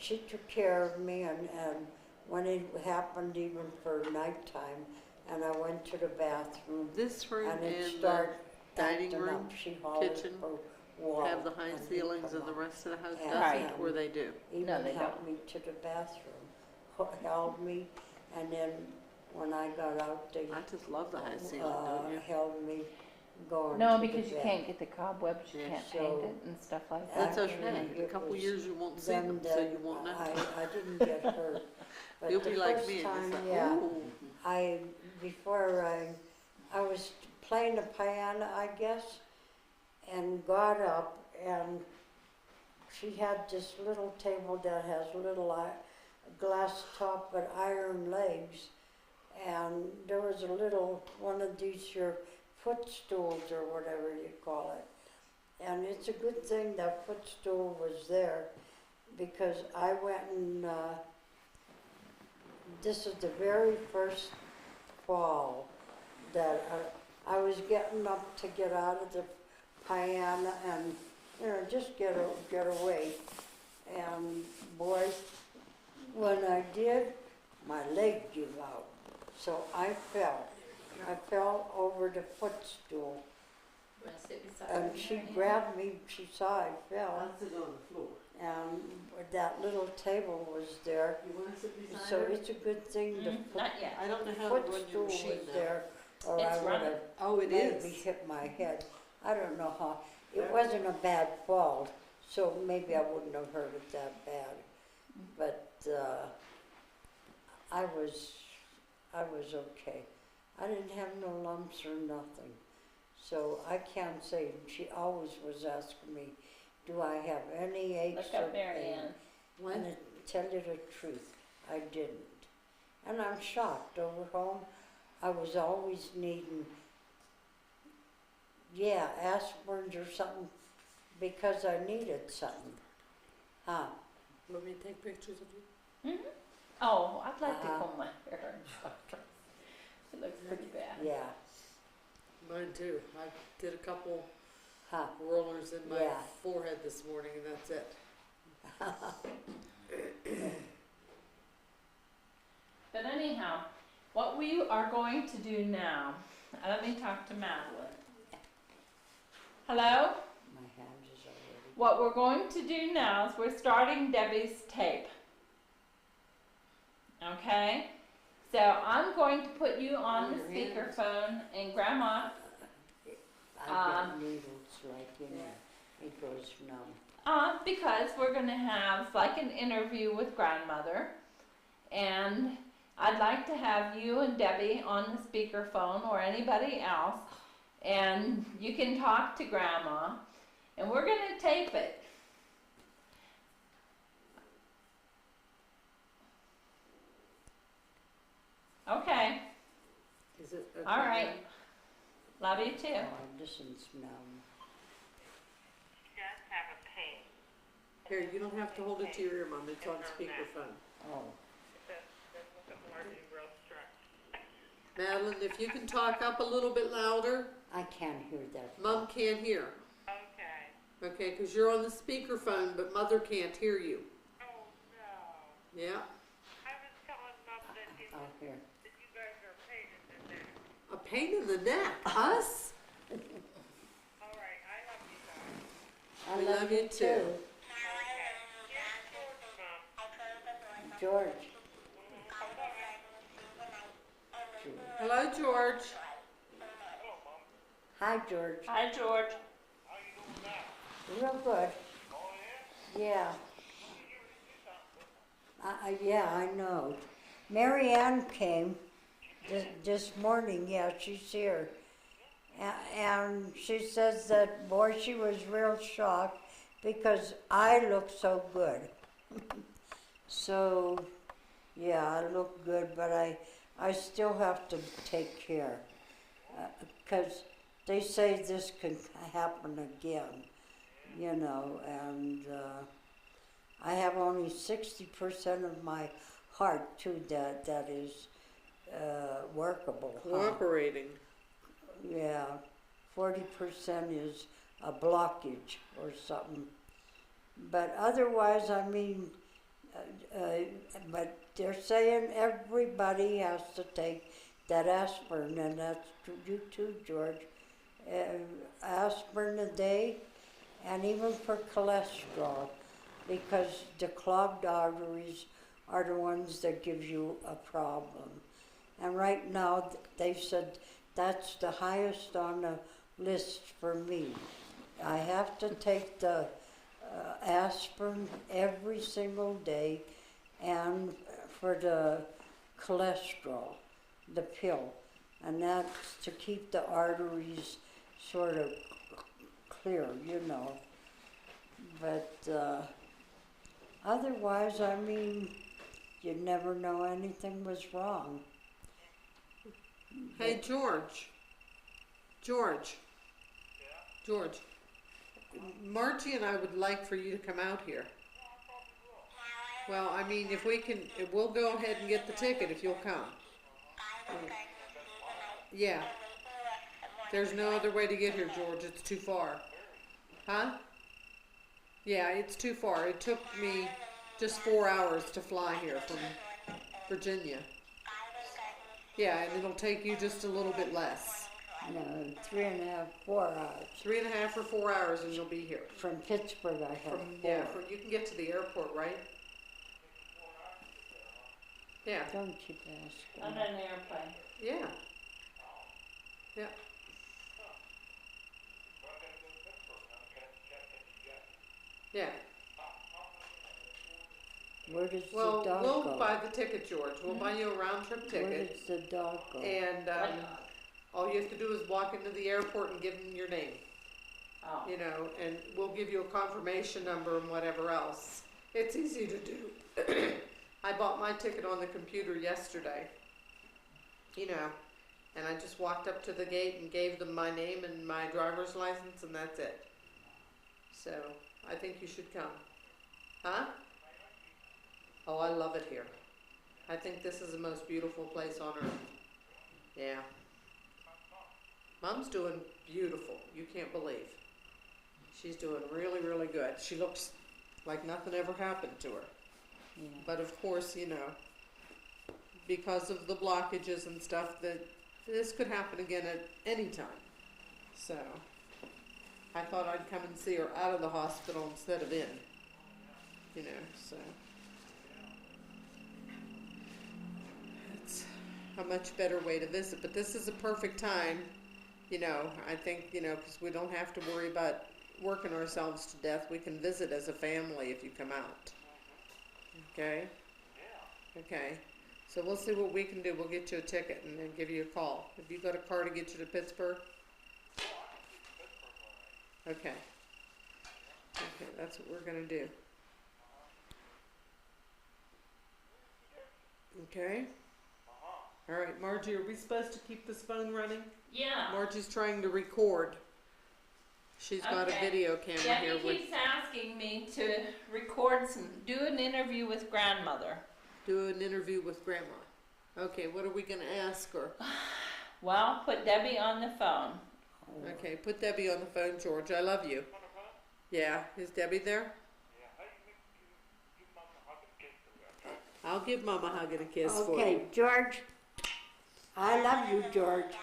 she took care of me, and when it happened even for nighttime, and I went to the bathroom, This room and it and started the dining acting room, up, she hollered kitchen for water. have the high and he'd ceilings come and the up rest of the house and, doesn't, or they do? Even No, they helped me to the bathroom, held me, and then when I got out, they I just love the high ceiling, don't you? held me going No, to the because you bed. can't get the cobwebs, you Yeah. can't So, paint it and stuff like that. That's Actually, okay. In a it couple was years you won't see then them, so that you won't know. I didn't get hurt. But You'll the be like first me and time, just like, yeah, ooh. before I was playing the piano, I guess, and got up, and she had this little table that has little glass top but iron legs, and there was a little one of these your footstools or whatever you call it. And it's a good thing that footstool was there, because I went and this is the very first fall that I was getting up to get out of the piano and, just get away. And boy, when I did, my leg gave out. So I fell over the footstool. And she grabbed me, she saw I fell. I'll sit on the floor. And that little table was there. You want to sit beside So her? it's a good thing the Not yet. I don't know how to run footstool your machine was now. there, or It's I would running. have Oh, it maybe is. hit my head. I don't know how. It wasn't a bad fall, so maybe I wouldn't have hurt it that bad. But I was okay. I didn't have no lumps or nothing. So I can't say. She always was asking me, do I have any aches Look or up Mary pain? Ann. When? And to tell you the truth, I didn't. And I'm shocked. Over home, I was always needing, aspirins or something, because I needed something. Huh? Want me to take pictures of you? Mm-hmm. Oh, I'd like to Uh-huh. comb my hair and stuff. It looks pretty bad. Yeah. Mine too. I did a couple Huh? rollers in my Yeah. forehead this morning, and that's it. But anyhow, what we are going to do now, let me talk to Madeline. Hello? My hand is already. What we're going to do now is we're starting Debbie's tape. Okay? So I'm going to put you on the Your hands. speakerphone, and Grandma, I get needles it goes numb. because we're going to have like an interview with Grandmother, and I'd like to have you and Debbie on the speakerphone, or anybody else, and you can talk to Grandma, and we're going to tape it. Okay. Is it okay? All right. Love you too. This is numb. Just have a pain. Here, you don't have to hold it to your ear, Mom. It's on speakerphone. Oh. That's what the Marjorie real strong. Madeline, if you can talk up a little bit louder, I can't hear that. Mom can't hear. Okay. Okay, because you're on the speakerphone, but Mother can't hear you. Oh, no. Yeah? I was telling Mom that, Oh, here. that you guys are a pain in the neck. A pain in the neck. Us? All right, I love you guys. I We love you too. Okay. Here's George, Mom. George. Hello, George. Hi, George. Hi, George. Real good. Yeah. Yeah, I know. Mary Ann came this morning. Yeah, she's here. And she says that, boy, she was real shocked because I look so good. So, yeah, I look good, but I still have to take care. Because they say this can happen again, and I have only 60% of my heart, too, that is workable. Cooperating. Yeah, 40% is a blockage or something. But otherwise, I mean, But they're saying everybody has to take that aspirin, and that's you too, George. Aspirin a day, and even for cholesterol, because the clogged arteries are the ones that give you a problem. And right now, they said that's the highest on the list for me. I have to take the aspirin every single day, and for the cholesterol, the pill, and that's to keep the arteries sort of clear, you know. But otherwise, I mean, you'd never know anything was wrong. Hey, George. George. George. Margie and I would like for you to come out here. Well, I mean, if we can, we'll go ahead and get the ticket if you'll come. Yeah. There's no other way to get here, George. It's too far. Huh? Yeah, it's too far. It took me just 4 hours to fly here from Virginia. Yeah, and it'll take you just a little bit less. No, 3.5, 4 hours. 3.5 or 4 hours and you'll be here. From Pittsburgh, I have Yeah, 4. you can get to the airport, right? Yeah, Don't keep asking. On an airplane. yeah. Yeah. Yeah. Where does Well, the dog we'll go? buy the ticket, George. We'll buy you a round trip Where ticket. does the dog go? And all you have to do is walk into the airport and give them your name. Oh. You know, and we'll give you a confirmation number and whatever else. It's easy to do. I bought my ticket on the computer yesterday, you know, and I just walked up to the gate and gave them my name and my driver's license, and that's it. So, I think you should come. Huh? Oh, I love it here. I think this is the most beautiful place on earth. Yeah. Mom's doing beautiful. You can't believe. She's doing really, really good. She looks like nothing ever happened to her. Yeah. But of course, you know, because of the blockages and stuff, that this could happen again at any time. So, I thought I'd come and see her out of the hospital instead of in. You know, so. It's a much better way to visit. But this is a perfect time, you know, I think, you know, because we don't have to worry about working ourselves to death. We can visit as a family if you come out. Okay? Yeah. Okay. So we'll see what we can do. We'll get you a ticket and then give you a call. Have you got a car to get you to Pittsburgh? Okay. Okay, that's what we're going to do. Okay? All right, Margie, are we supposed to keep this phone running? Yeah. Margie's trying to record. She's got a Okay. video camera here Debbie with. keeps asking me to record do an interview with grandmother. Do an interview with Grandma. Okay, what are we going to ask her? Well, put Debbie on the phone. Okay, put Debbie on the phone, George. I love you. Yeah, is Debbie there? I'll give Mama a hug and a kiss for you. Okay, George. I love you, George.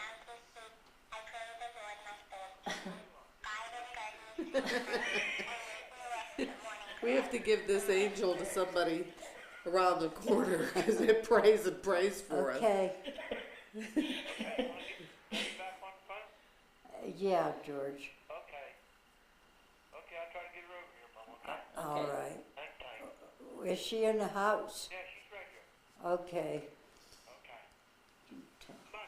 We have to give this angel to somebody around the corner because it prays and prays for us. Okay. Yeah, George. Okay. Okay, I'll try to get her over here, Mom, okay? All Okay. right. Hang tight. Is she in the house? Yeah, she's right here. Okay. Okay. Bye,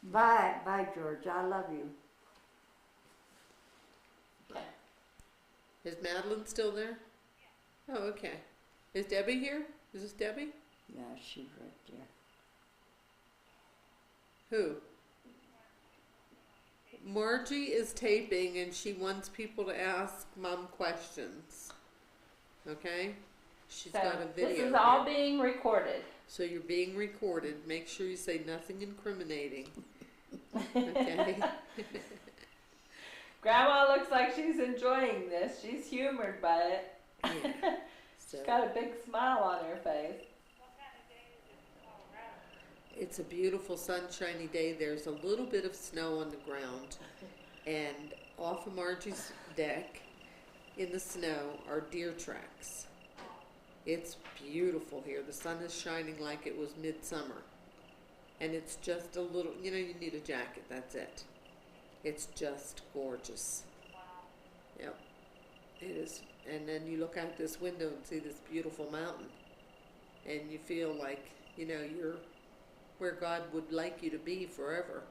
Mom. Bye. Bye, George. I love you. Is Madeline still there? Oh, okay. Is Debbie here? Is this Debbie? Yeah, she's right there. Who? Margie is taping and she wants people to ask Mom questions. Okay? She's So got a video. this is all here. being recorded. So you're being recorded. Make sure you say nothing incriminating. Okay? Grandma looks like she's enjoying this. She's humored by it. Yeah. So She's got a big smile on her face. What kind of day is it in Colorado? it's a beautiful sunshiny day. There's a little bit of snow on the ground, and off of Margie's deck in the snow are deer tracks. It's beautiful here. The sun is shining like it was midsummer. And it's just a little, you need a jacket, that's it. It's just gorgeous. Wow. Yep, it is. And then you look out this window and see this beautiful mountain. And you feel like, you're where God would like you to be forever.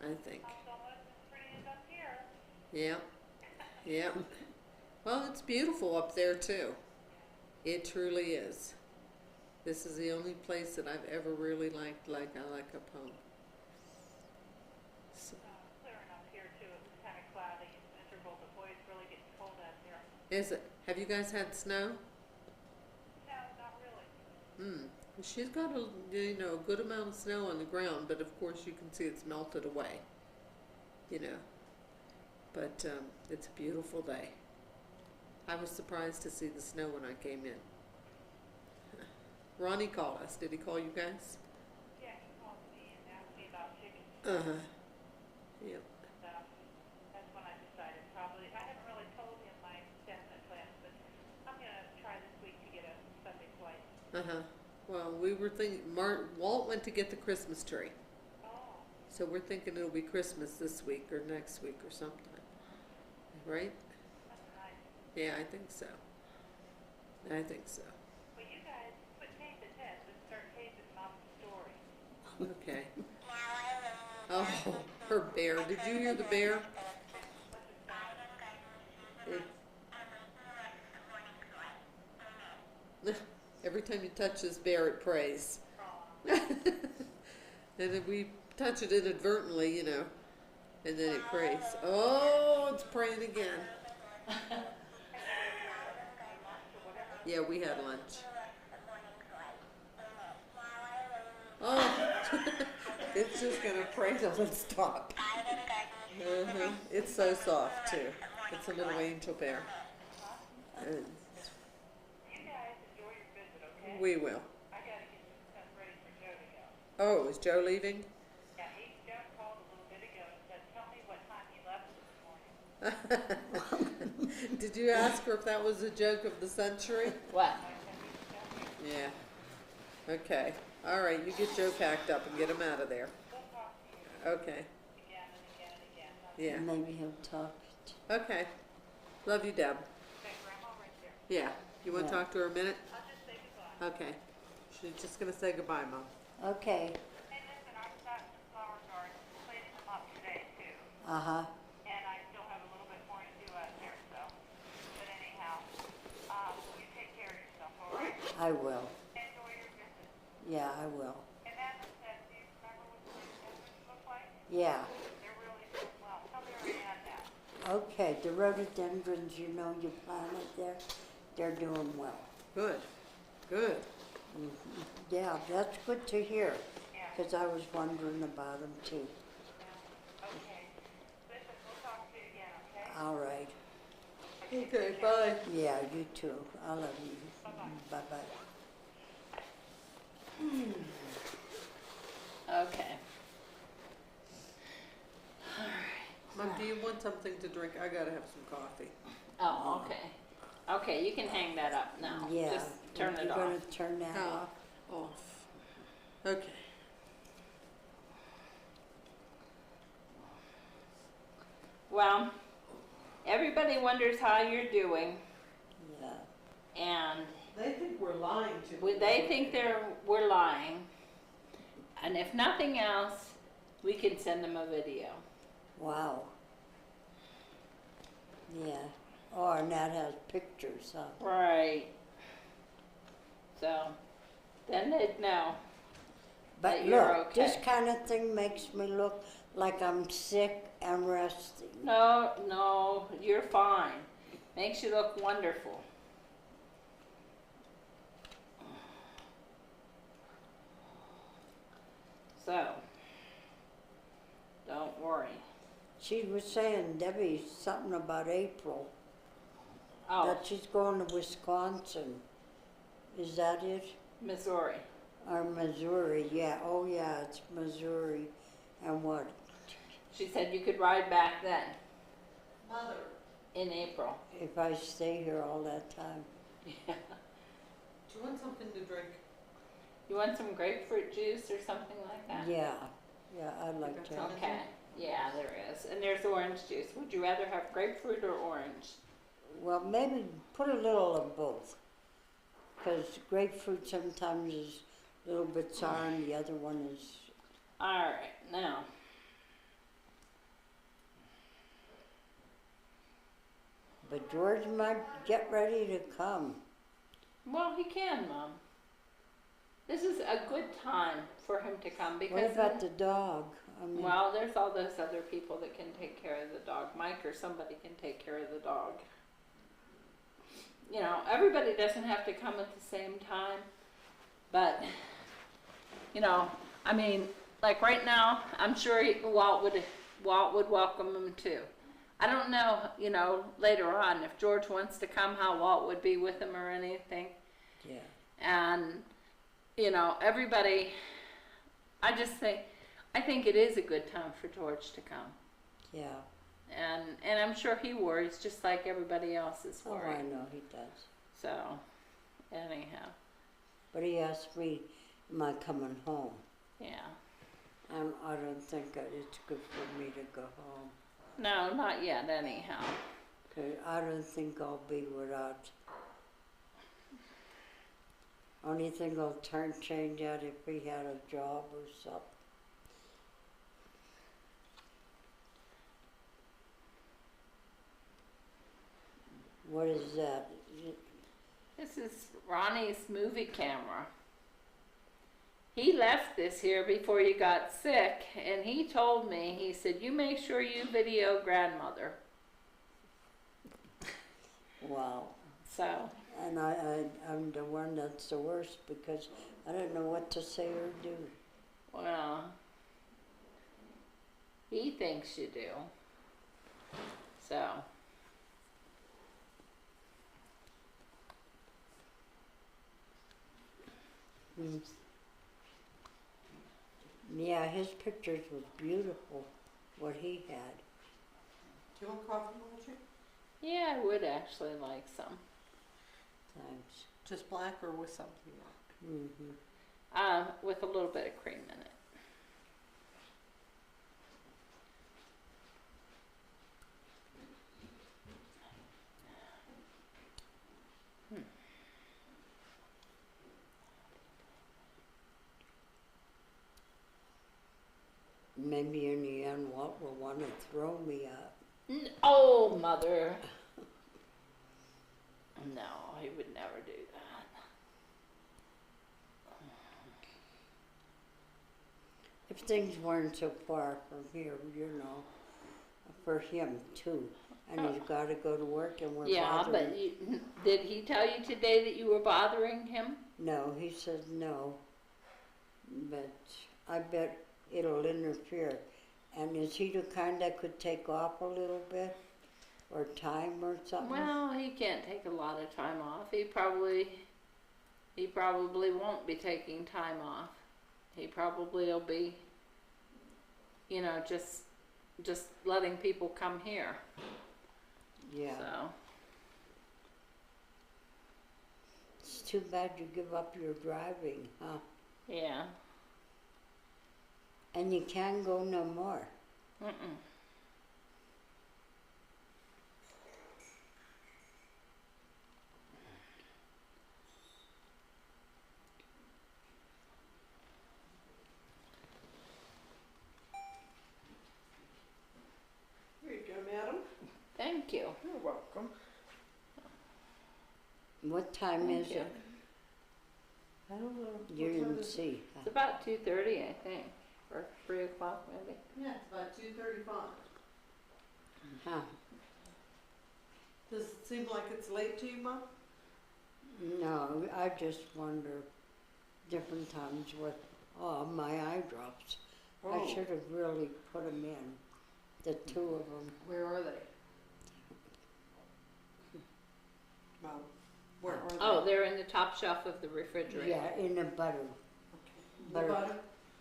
I think. Not so much as pretty as up here. Yep, yep. Well, it's beautiful up there too. It truly is. This is the only place that I've ever really liked like I like up home. So, Clear enough here too. It was kind of cloudy and miserable, but boy, it's really getting cold out there. is it? Have you guys had snow? No, not really. She's got a good amount of snow on the ground, but of course you can see it's melted away. But it's a beautiful day. I was surprised to see the snow when I came in. Ronnie called us. Did he call you guys? Yeah, he called me and asked me about chickens. Uh-huh. Yep. So that's when I decided probably. I haven't really told him my definite plans, but I'm gonna try this week to get a Sunday flight. Uh-huh. Well, we were thinking, Walt went to get the Christmas tree. Oh, So we're thinking it'll be Christmas this week or next week or sometime. Right? that's nice. Yeah, I think so. I think so. Well, you guys quit taping this and start taping Mom's story. Okay. Oh, her bear. Did you hear the bear? Every time you touch this bear, it prays. And then we touch it inadvertently, and then it prays. Oh, it's praying again. Yeah, we had lunch. Oh, it's just gonna pray till it stop. It's so soft too. It's a little angel bear. And You guys enjoy your visit, okay? we will. I gotta get some stuff ready for Joe to go. Oh, is Joe leaving? Yeah, Joe called a little bit ago and said, tell me what time he left this morning. Did you ask her if that was a joke of the century? What? Yeah. Okay. All right, you get Joe packed up and get him out of there. We'll talk to you Okay. again and again and again. Yeah. Maybe he'll talk. Okay. Love you, Deb. Okay, Grandma right there. Yeah. You want to Yeah. talk to her a minute? I'll just say goodbye. Okay. She's just going to say goodbye, Mom. Okay. Hey, listen, I've got some flower gardens, cleaning them up today too. Uh-huh. And I still have a little bit more to do out there, so. But anyhow, you take care of yourself, all right? I will. Enjoy your visit. Yeah, I will. And Amanda said, do you remember what the rhododendrons look like? Yeah. They're really doing well. Tell Mary Ann that. Okay, the rhododendrons, you planted there, they're doing well. Good. Good. Yeah, that's good to hear, Yeah. because I was wondering about them too. Okay. Listen, we'll talk to you again, okay? All right. Okay, bye. Yeah, you too. I love you. Bye-bye. Bye-bye. Okay. Mom, do you want something to drink? I got to have some coffee. Oh, okay. Okay, you can hang that up now. Yeah. Just turn it You're off. gonna turn that Oh. off? Off. Okay. Well, everybody wonders how you're doing, Yeah. and They think we're lying to they think we're lying. And if nothing else, we can send them a video. Wow. Yeah. Oh, and that has pictures, huh? Right. So, then they'd know. But That you're look, this okay. kind of thing makes me look like I'm sick and resting. No, you're fine. Makes you look wonderful. So, don't worry. She was saying, Debbie, something about April. Oh, that she's going to Wisconsin. Is that it? Missouri. Or Missouri, yeah, oh yeah, it's Missouri. And what? She said you could ride back then, Mother. in April. If I stay here all that time? Do you want something to drink? You want some grapefruit juice or something like that? Yeah, yeah, I'd like to. got some? Okay, yeah, there is. And there's orange juice. Would you rather have grapefruit or orange? Well, maybe put a little of both. Because grapefruit sometimes is a little bit sour and the other one is, All right, now. but George might get ready to come. Well, he can, Mom. This is a good time for him to come because. What about the dog? I mean, Well, there's all those other people that can take care of the dog. Mike or somebody can take care of the dog. You know, everybody doesn't have to come at the same time, but, you know, I mean, like right now, I'm sure Walt would welcome him too. I don't know, you know, later on, if George wants to come, how Walt would be with him or anything. yeah, And, you know, everybody, I think it is a good time for George to come. yeah. And I'm sure he worries just like everybody else is Oh, I worried. know he does. So, anyhow, But he asked me, am I coming home? yeah. And I don't think that it's good for me to go home. No, not yet, anyhow. 'Cause I don't think I'll be without. Only thing I'll change out if he had a job or something. What is that? This is Ronnie's movie camera. He left this here before you got sick, and he told me, he said, you make sure you video grandmother. Wow. So, And I'm the one that's the worst because I don't know what to say or do. well, he thinks you do. So, Mm. Yeah, his pictures was beautiful, what he had. Do you want coffee, Marjorie? yeah, I would actually like some. Thanks. Just black or with something? With a little bit of cream in it. Maybe in the end Walt will want to throw me out. Oh, Mother. No, he would never do that. If things weren't so far from here, you know, for him too. And he's got to go to work and we're Yeah, bothering. but did he tell you today that you were bothering him? No, he said no. But I bet it'll interfere. And is he the kind that could take off a little bit? Or time or something? Well, he can't take a lot of time off. He probably won't be taking time off. He probably will be, you know, just letting people come here. Yeah. So, It's too bad you give up your driving, huh? yeah. And you can't go no more. Mm-mm. Here you go, madam. Thank you. You're welcome. What time Thank is you. it? I don't know. You What time didn't is it? see. It's about 2:30, I think, or 3 o'clock maybe. Yeah, it's about 2:35. Huh. Does it seem like it's late to you, Mom? No, I just wonder different times with, my eye drops. I should have really put them in, the two of them. Where are they? Well, where are they? Oh, they're in the top shelf of the refrigerator. Yeah, in the butter. The butter. butter?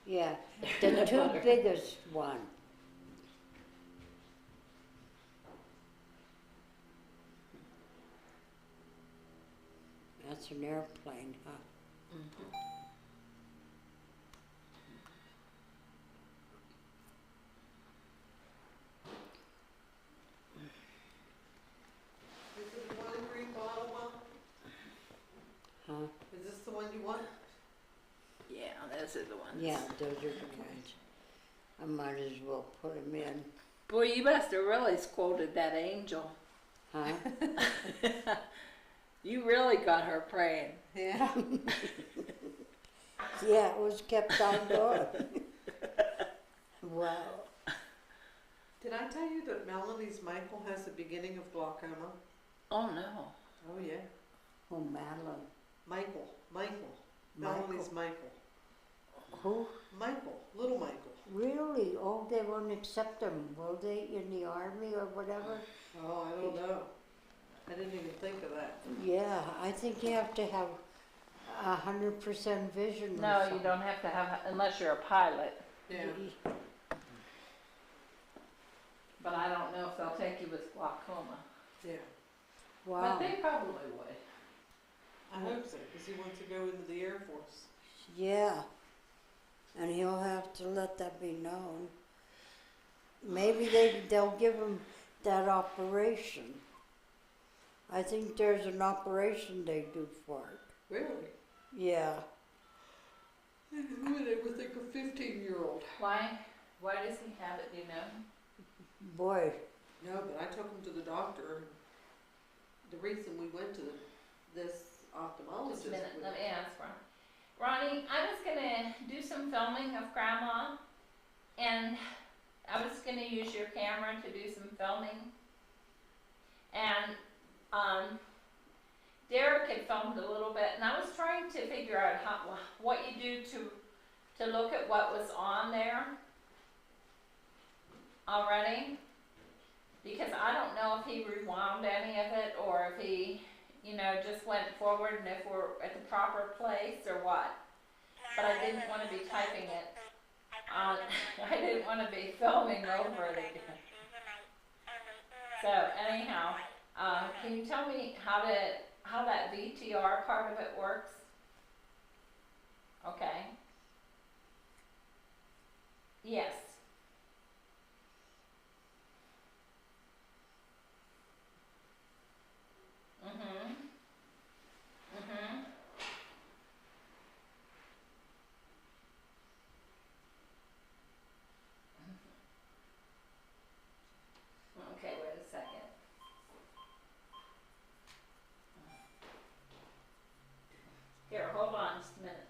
Yeah, the two Butter. biggest one. That's an airplane, huh? Is it the one in green bottle, Mom? Huh? Is this the one you want? Yeah, those are the ones. Yeah, those are the ones. I might as well put them in, Boy, you must have really scolded that angel. huh? You really got her praying. Yeah. Yeah, it was kept on going. Wow. Did I tell you that Melanie's Michael has the beginning of glaucoma? Oh no. Oh, yeah. Oh, Madeline. Michael. Michael. Melanie's Michael. Who? Michael. Little Michael. Really? Oh, they won't accept them, will they, in the army or whatever? Oh, I don't know. I didn't even think of that. Yeah, I think you have to have 100% vision. or No, you something. don't have to have, unless you're a pilot. Yeah. But I don't know if they'll take you with glaucoma. Yeah. Wow. But they probably would. I hope so, because he wants to go into the Air Force. Yeah. And he'll have to let that be known. Maybe they'll give him that operation. I think there's an operation they do for it. Really? Yeah. Who would ever think a 15-year-old? Why? Why does he have it, do you know? Boy. No, but I took him to the doctor. The reason we went to this ophthalmologist. Just a minute, was- let me ask Ron. Ronnie, I was gonna do some filming of Grandma, and I was gonna use your camera to do some filming. And, Derek had filmed a little bit, and I was trying to figure out what you do to look at what was on there already. Because I don't know if he rewound any of it, or if he, just went forward and if we're at the proper place or what. But I didn't want to be typing it on, I didn't want to be filming over it again. So anyhow, can you tell me how that VTR part of it works? Okay. Yes. Mhm. Mhm. Okay, wait a second. Here, hold on just a minute.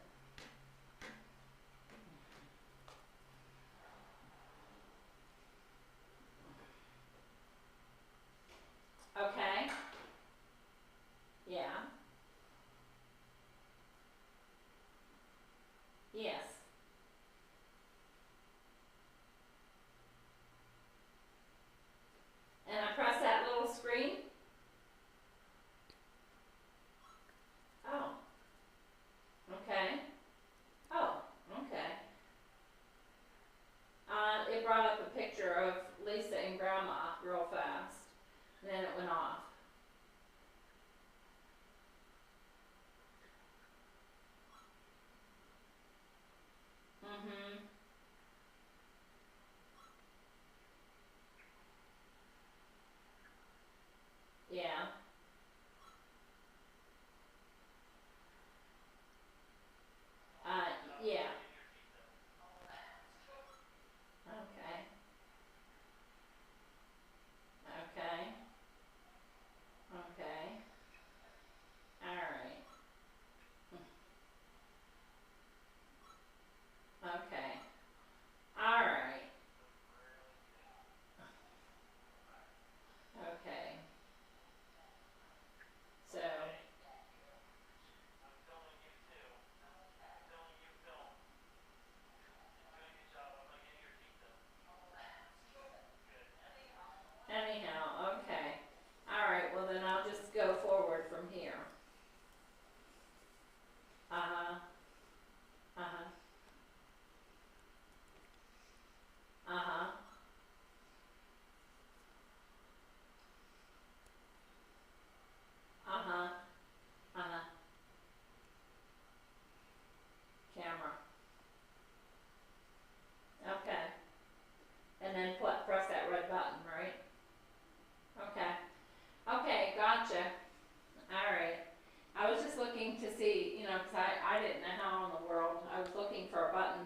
I didn't know how in the world, I was looking for a button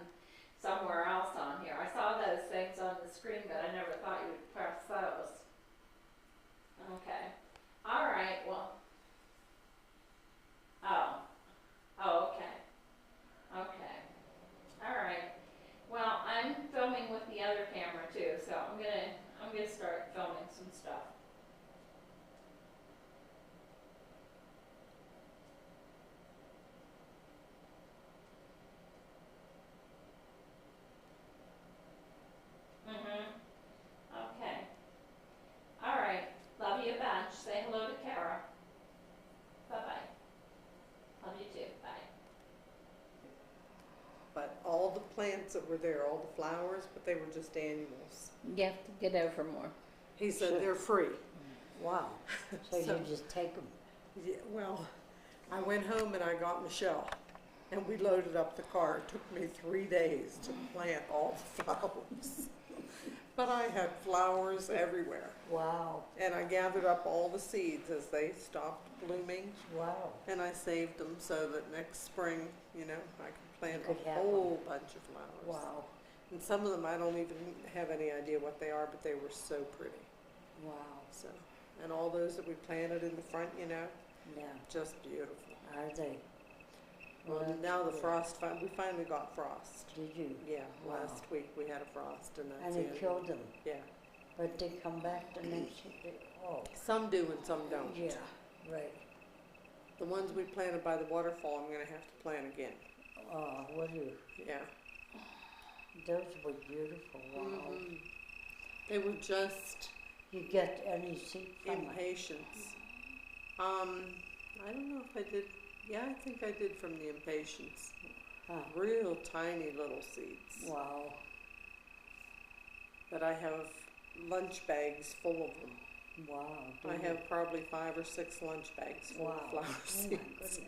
somewhere else on here. I saw those things on the screen, but I never thought you would press those. Okay, alright, well. Oh, okay. Okay, alright. Well, I'm filming with the other camera too, so I'm gonna start filming some stuff. Okay. Alright, love you a bunch. Say hello to Kara. Bye-bye. Love you too, bye. But all the plants that were there, all the flowers, but they were just annuals. You have to get over more. He said they're free. Wow. So So- you just take them. Yeah, well, I went home and I got Michelle, and we loaded up the car. It took me 3 days to plant all the flowers. But I had flowers everywhere. Wow. And I gathered up all the seeds as they stopped blooming, Wow. and I saved them so that next spring, I could plant Could a have whole bunch of flowers. Wow. And some of them I don't even have any idea what they are, but they were so pretty. Wow. So, and all those that we planted in the front, Yeah. just beautiful. Are they? Well, that's now the good. frost, we finally got frost. Did you? Yeah, Wow. last week we had a frost, and that's And it. it killed them. Yeah, But they come back the next day. Oh. some do and some don't. Yeah. Right. The ones we planted by the waterfall, I'm gonna have to plant again. Oh, will you? Yeah. Those were beautiful. Wow. Mhm. They were just You get any seed from it? impatience. I don't know if I did. Yeah, I think I did from the impatience. Huh. Real tiny little seeds. Wow. But I have lunch bags full of them. Wow. I did have you? probably 5 or 6 lunch bags full Wow. of flower Oh seeds. my goodness.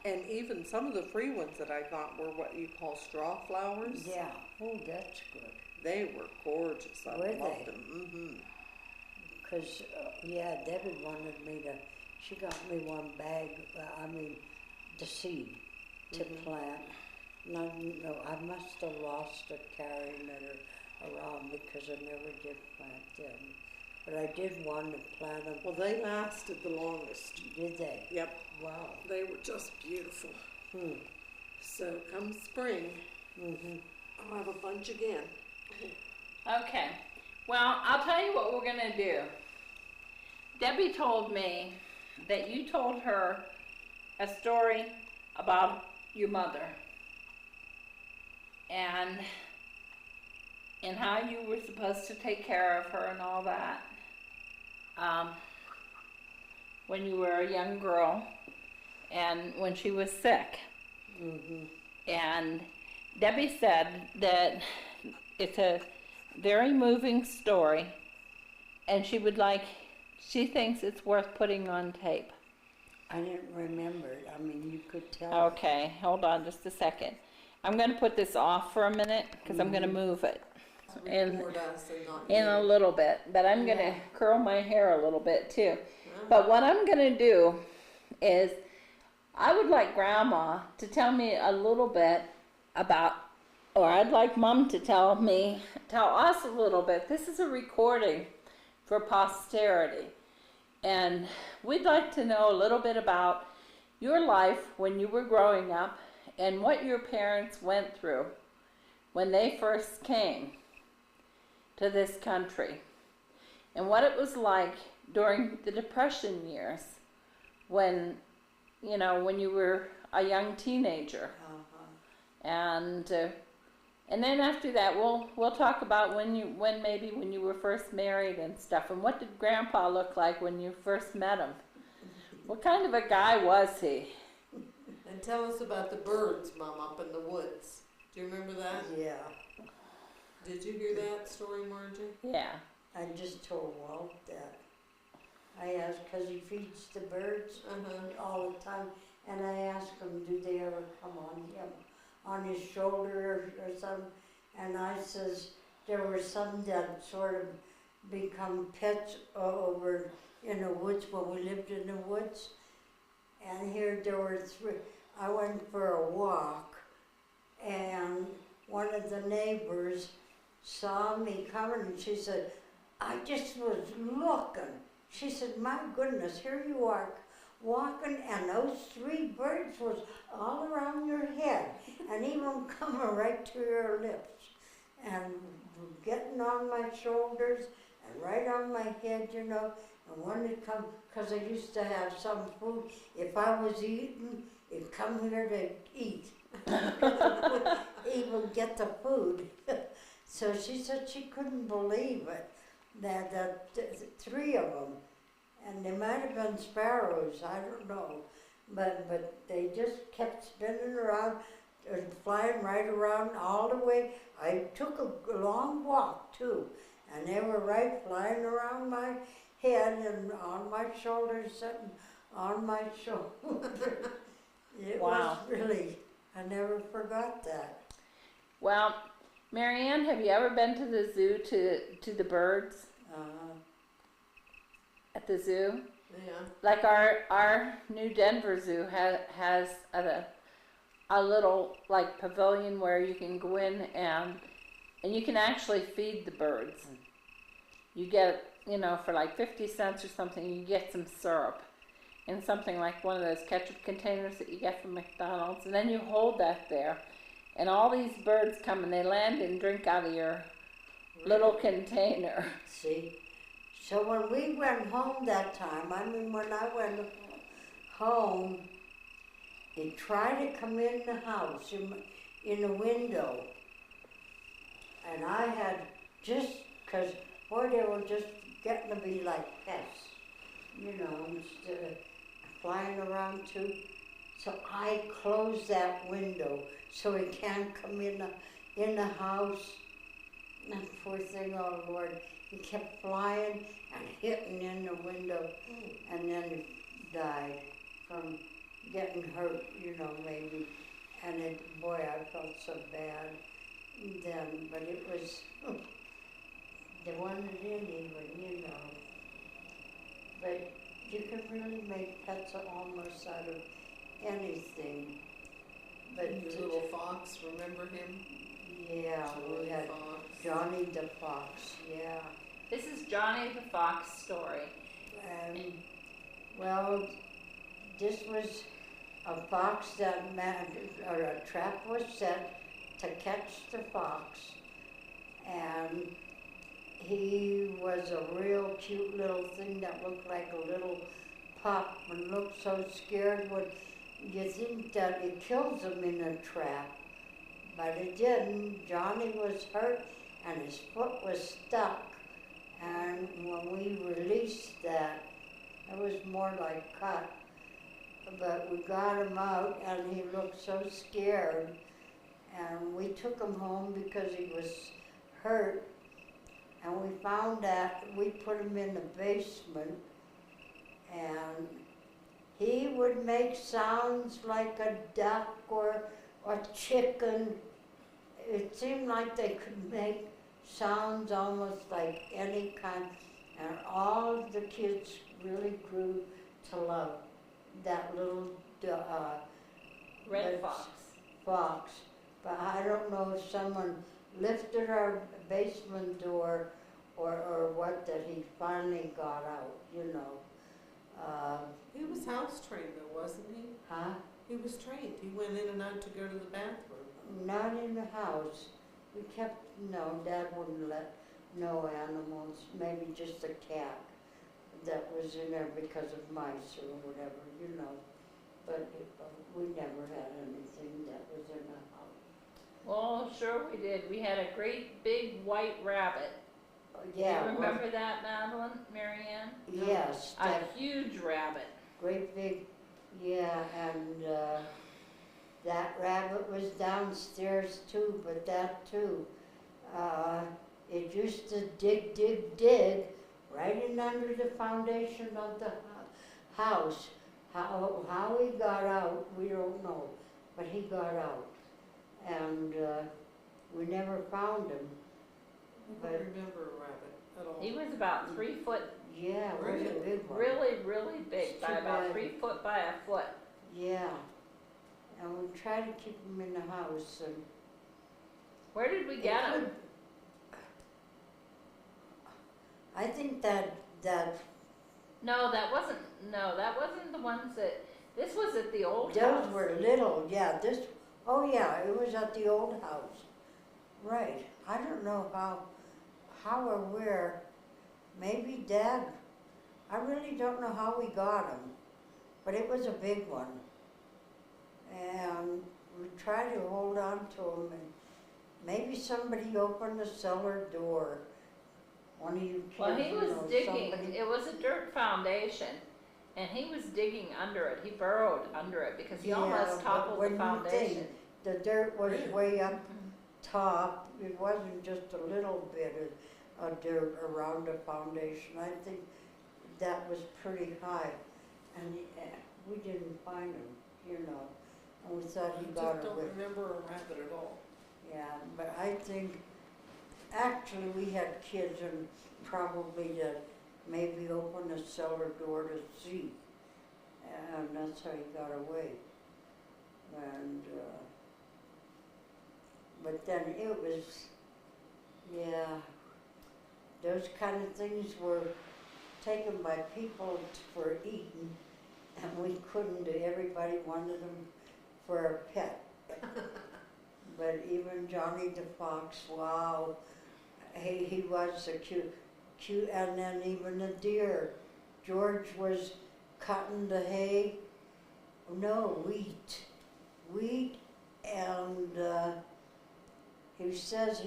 And even some of the free ones that I got were what you call straw flowers. Yeah. Oh, that's good. They were gorgeous. I Were loved they? them. Because, yeah, Debbie wanted me to, she got me one bag, the seed to Mhm. plant. And I didn't know, I must have lost it carrying it around because I never did plant them. But I did want to plant them. Well, they lasted the longest. Did they? Yep, Wow. they were just beautiful. Hmm. So come spring, Mm-hmm. I'll have a bunch again. Okay, well, I'll tell you what we're gonna do. Debbie told me that you told her a story about your mother and how you were supposed to take care of her and all that when you were a young girl and when she was sick. Mm-hmm. And Debbie said that it's a very moving story, and she thinks it's worth putting on tape. I didn't remember it. You could tell. Okay, hold on just a second. I'm going to put this off for a minute because I'm going to move it in Record us and not a you. little bit, but I'm going to Yeah. curl my hair a little bit too. But what I'm going to do is I would like Grandma to tell me a little bit about, or I'd like Mom to tell us a little bit. This is a recording for posterity. And we'd like to know a little bit about your life when you were growing up and what your parents went through when they first came to this country and what it was like during the Depression years when you were a young teenager. Uh-huh. And then after that, we'll talk about when you were first married and stuff, and what did Grandpa look like when you first met him? What kind of a guy was he? And tell us about the birds, Mom, up in the woods. Do you remember that? Yeah. Did you hear that story, Marjorie? Yeah. I just told Walt that. I asked, because he feeds the birds all the time, and I asked him, do they ever come on him, on his shoulder or something? And I says, there were some that sort of become pets over in the woods when we lived in the woods. And here there were I went for a walk, and one of the neighbors saw me coming, and she said, I just was looking. She said, my goodness, here you are walking, and those 3 birds was all around your head, and even coming right to your lips, and getting on my shoulders, and right on my head, you know. And when it come, because I used to have some food, if I was eating, it'd come here to eat. Even get the food. So she said she couldn't believe it, that 3 of them, and they might have been sparrows, I don't know, but they just kept spinning around and flying right around all the way. I took a long walk too, and they were right flying around my head and on my shoulders, sitting on my shoulder. It Wow. was really, I never forgot that. Well, Marianne, have you ever been to the zoo to the birds at the zoo? Yeah. Like our new Denver Zoo has a little like pavilion where you can go in and you can actually feed the birds. You get, you know, for like 50 cents or something, you get some syrup in something like one of those ketchup containers that you get from McDonald's, and then you hold that there, and all these birds come and they land and drink out of your little container. See, so when we went home that time, I mean when I went home, it tried to come in the house, in the window, and I had just, because boy, they were just getting to be like pests, you know, instead of flying around too. So I closed that window so it can't come in the house. And poor thing, oh Lord, he kept flying and hitting in the window, and then he died from getting hurt, you know, maybe. And it, boy, I felt so bad then, but it was, they wanted in even, you know. But you can really make pets almost out of anything. But Your little fox, remember him? yeah, we had Fox. Johnny the Fox, yeah. This is Johnny the Fox story. Well, this was a fox that or a trap was set to catch the fox, and he was a real cute little thing that looked like a little pup and looked so scared. Would you think that it kills him in a trap? But it didn't. Johnny was hurt and his foot was stuck. And when we released that, it was more like cut. But we got him out and he looked so scared. And we took him home because he was hurt. And we found that we put him in the basement, and he would make sounds like a duck or a chicken. It seemed like they could make sounds almost like any kind, and all the kids really grew to love that little Red fox. fox. But I don't know if someone lifted our basement door or what, that he finally got out, you know. He was house trained though, wasn't he? Huh? He was trained. He went in and out to go to the bathroom. Not in the house. We kept, no, Dad wouldn't let no animals, maybe just a cat that was in there because of mice or whatever, you know. But we never had anything that was in the house. Well, sure we did. We had a great big white rabbit. Yeah. Do you remember that, Madeline, Marianne? Yes, A that huge rabbit. great big, yeah, and that rabbit was downstairs too, but that too, it used to dig right in under the foundation of the house. How he got out, we don't know, but he got out, and we never found him. I don't remember a rabbit at all. He was about 3 foot, Yeah, it was a big one. really, really big, It's by too about bad. 3 foot by a foot. Yeah, and we try to keep them in the house. And Where did we get them? I think that No, that wasn't the ones that, this was at the old those house. were little. Yeah, oh yeah, it was at the old house. Right. I don't know how or where. Maybe Dad. I really don't know how we got them, but it was a big one. And we tried to hold on to them, and maybe somebody opened the cellar door. One of you kids, Well, he was digging, somebody. it was a dirt foundation, and he was digging under it. He burrowed under it because he almost but toppled when the you foundation. think the dirt was way up top, it wasn't just a little bit of dirt around the foundation. I think that was pretty high, and we didn't find him, and we thought he got I just away. don't remember a rabbit at all. Yeah, but I think, actually, we had kids and probably that maybe opened the cellar door to see, and that's how he got away. And, but then it was, yeah, those kind of things were taken by people for eating, and we couldn't, everybody wanted them for a pet. But even Johnny the Fox, wow, he was a cute, and then even the deer. George was cutting the hay, no, wheat, and he says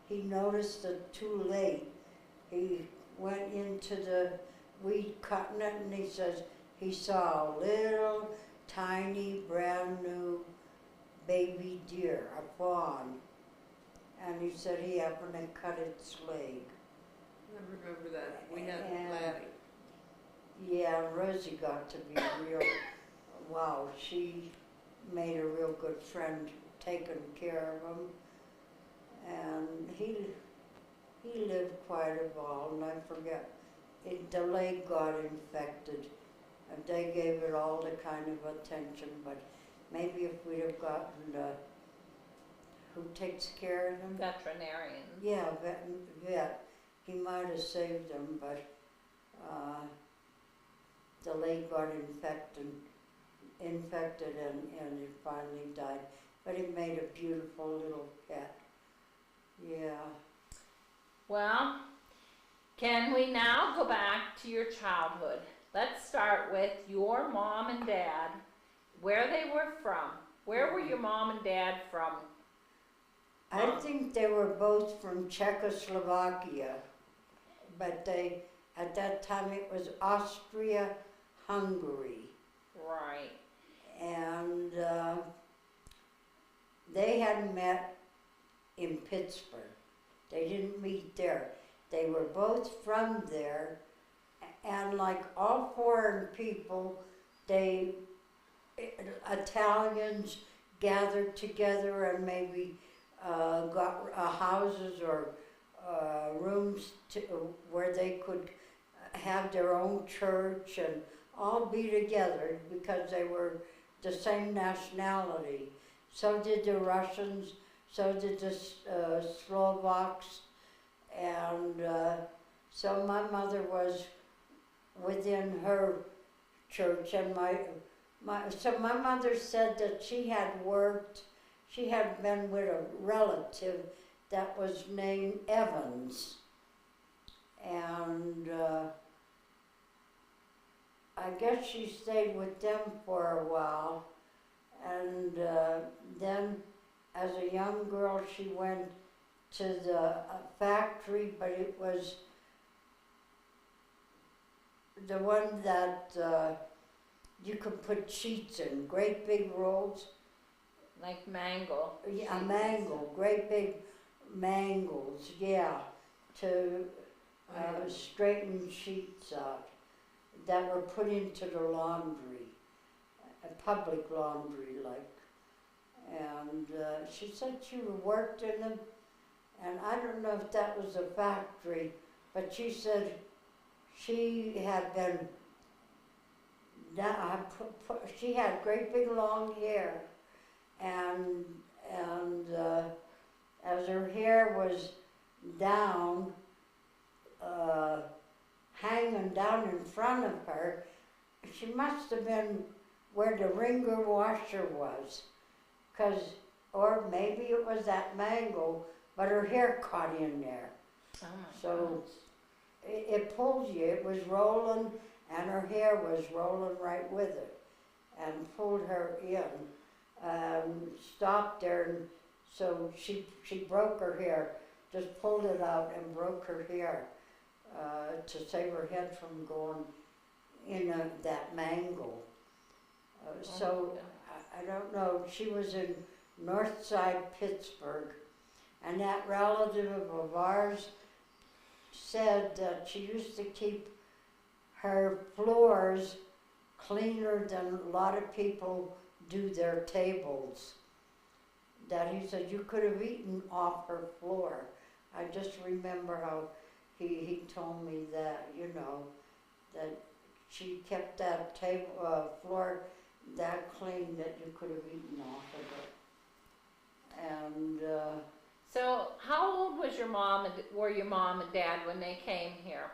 he noticed it too late. He went into the wheat cutting it, and he says he saw a little tiny brand new baby deer, a fawn, and he said he happened to cut its leg. I remember that. We had And- Laddie. Yeah, Rosie got to be real, wow, she made a real good friend taking care of him. And he lived quite a while, and I forget, the leg got infected, and they gave it all the kind of attention, but maybe if we'd have gotten who takes care of them? Veterinarian. Yeah, vet, he might have saved them, but the leg got infected and it finally died. But it made a beautiful little pet. Yeah. Well, can we now go back to your childhood? Let's start with your mom and dad, where they were from. Where were your mom and dad from? I think they were both from Czechoslovakia, but at that time it was Austria-Hungary. Right. And they had met in Pittsburgh. They didn't meet there. They were both from there, and like all foreign people, Italians gathered together and maybe got houses or rooms where they could have their own church and all be together because they were the same nationality. So did the Russians, so did the Slovaks, and so my mother was within her church, and so my mother said that she had been with a relative that was named Evans, and I guess she stayed with them for a while, and then as a young girl she went to the factory, but it was the one that you could put sheets in, great big rolls. Like mango. Yeah, a mangle, great big mangles, yeah, to straighten sheets out that were put into the laundry, a public laundry like. And she said she worked in them, and I don't know if that was a factory, but she said she had been she had great big long hair, and as her hair was down, hanging down in front of her, she must have been where the ringer washer was, or maybe it was that mango, but her hair caught in there. Oh my So gosh. it pulled you, it was rolling, and her hair was rolling right with it, and pulled her in, stopped there, and so she broke her hair, just pulled it out and broke her hair, to save her head from going in that mango. So I don't know, she was in North Side Pittsburgh, and that relative of ours said that she used to keep her floors cleaner than a lot of people do their tables. That he said you could have eaten off her floor. I just remember how he told me that, you know, that she kept that table floor that clean that you could have eaten off of it. And So how old was were your mom and dad when they came here?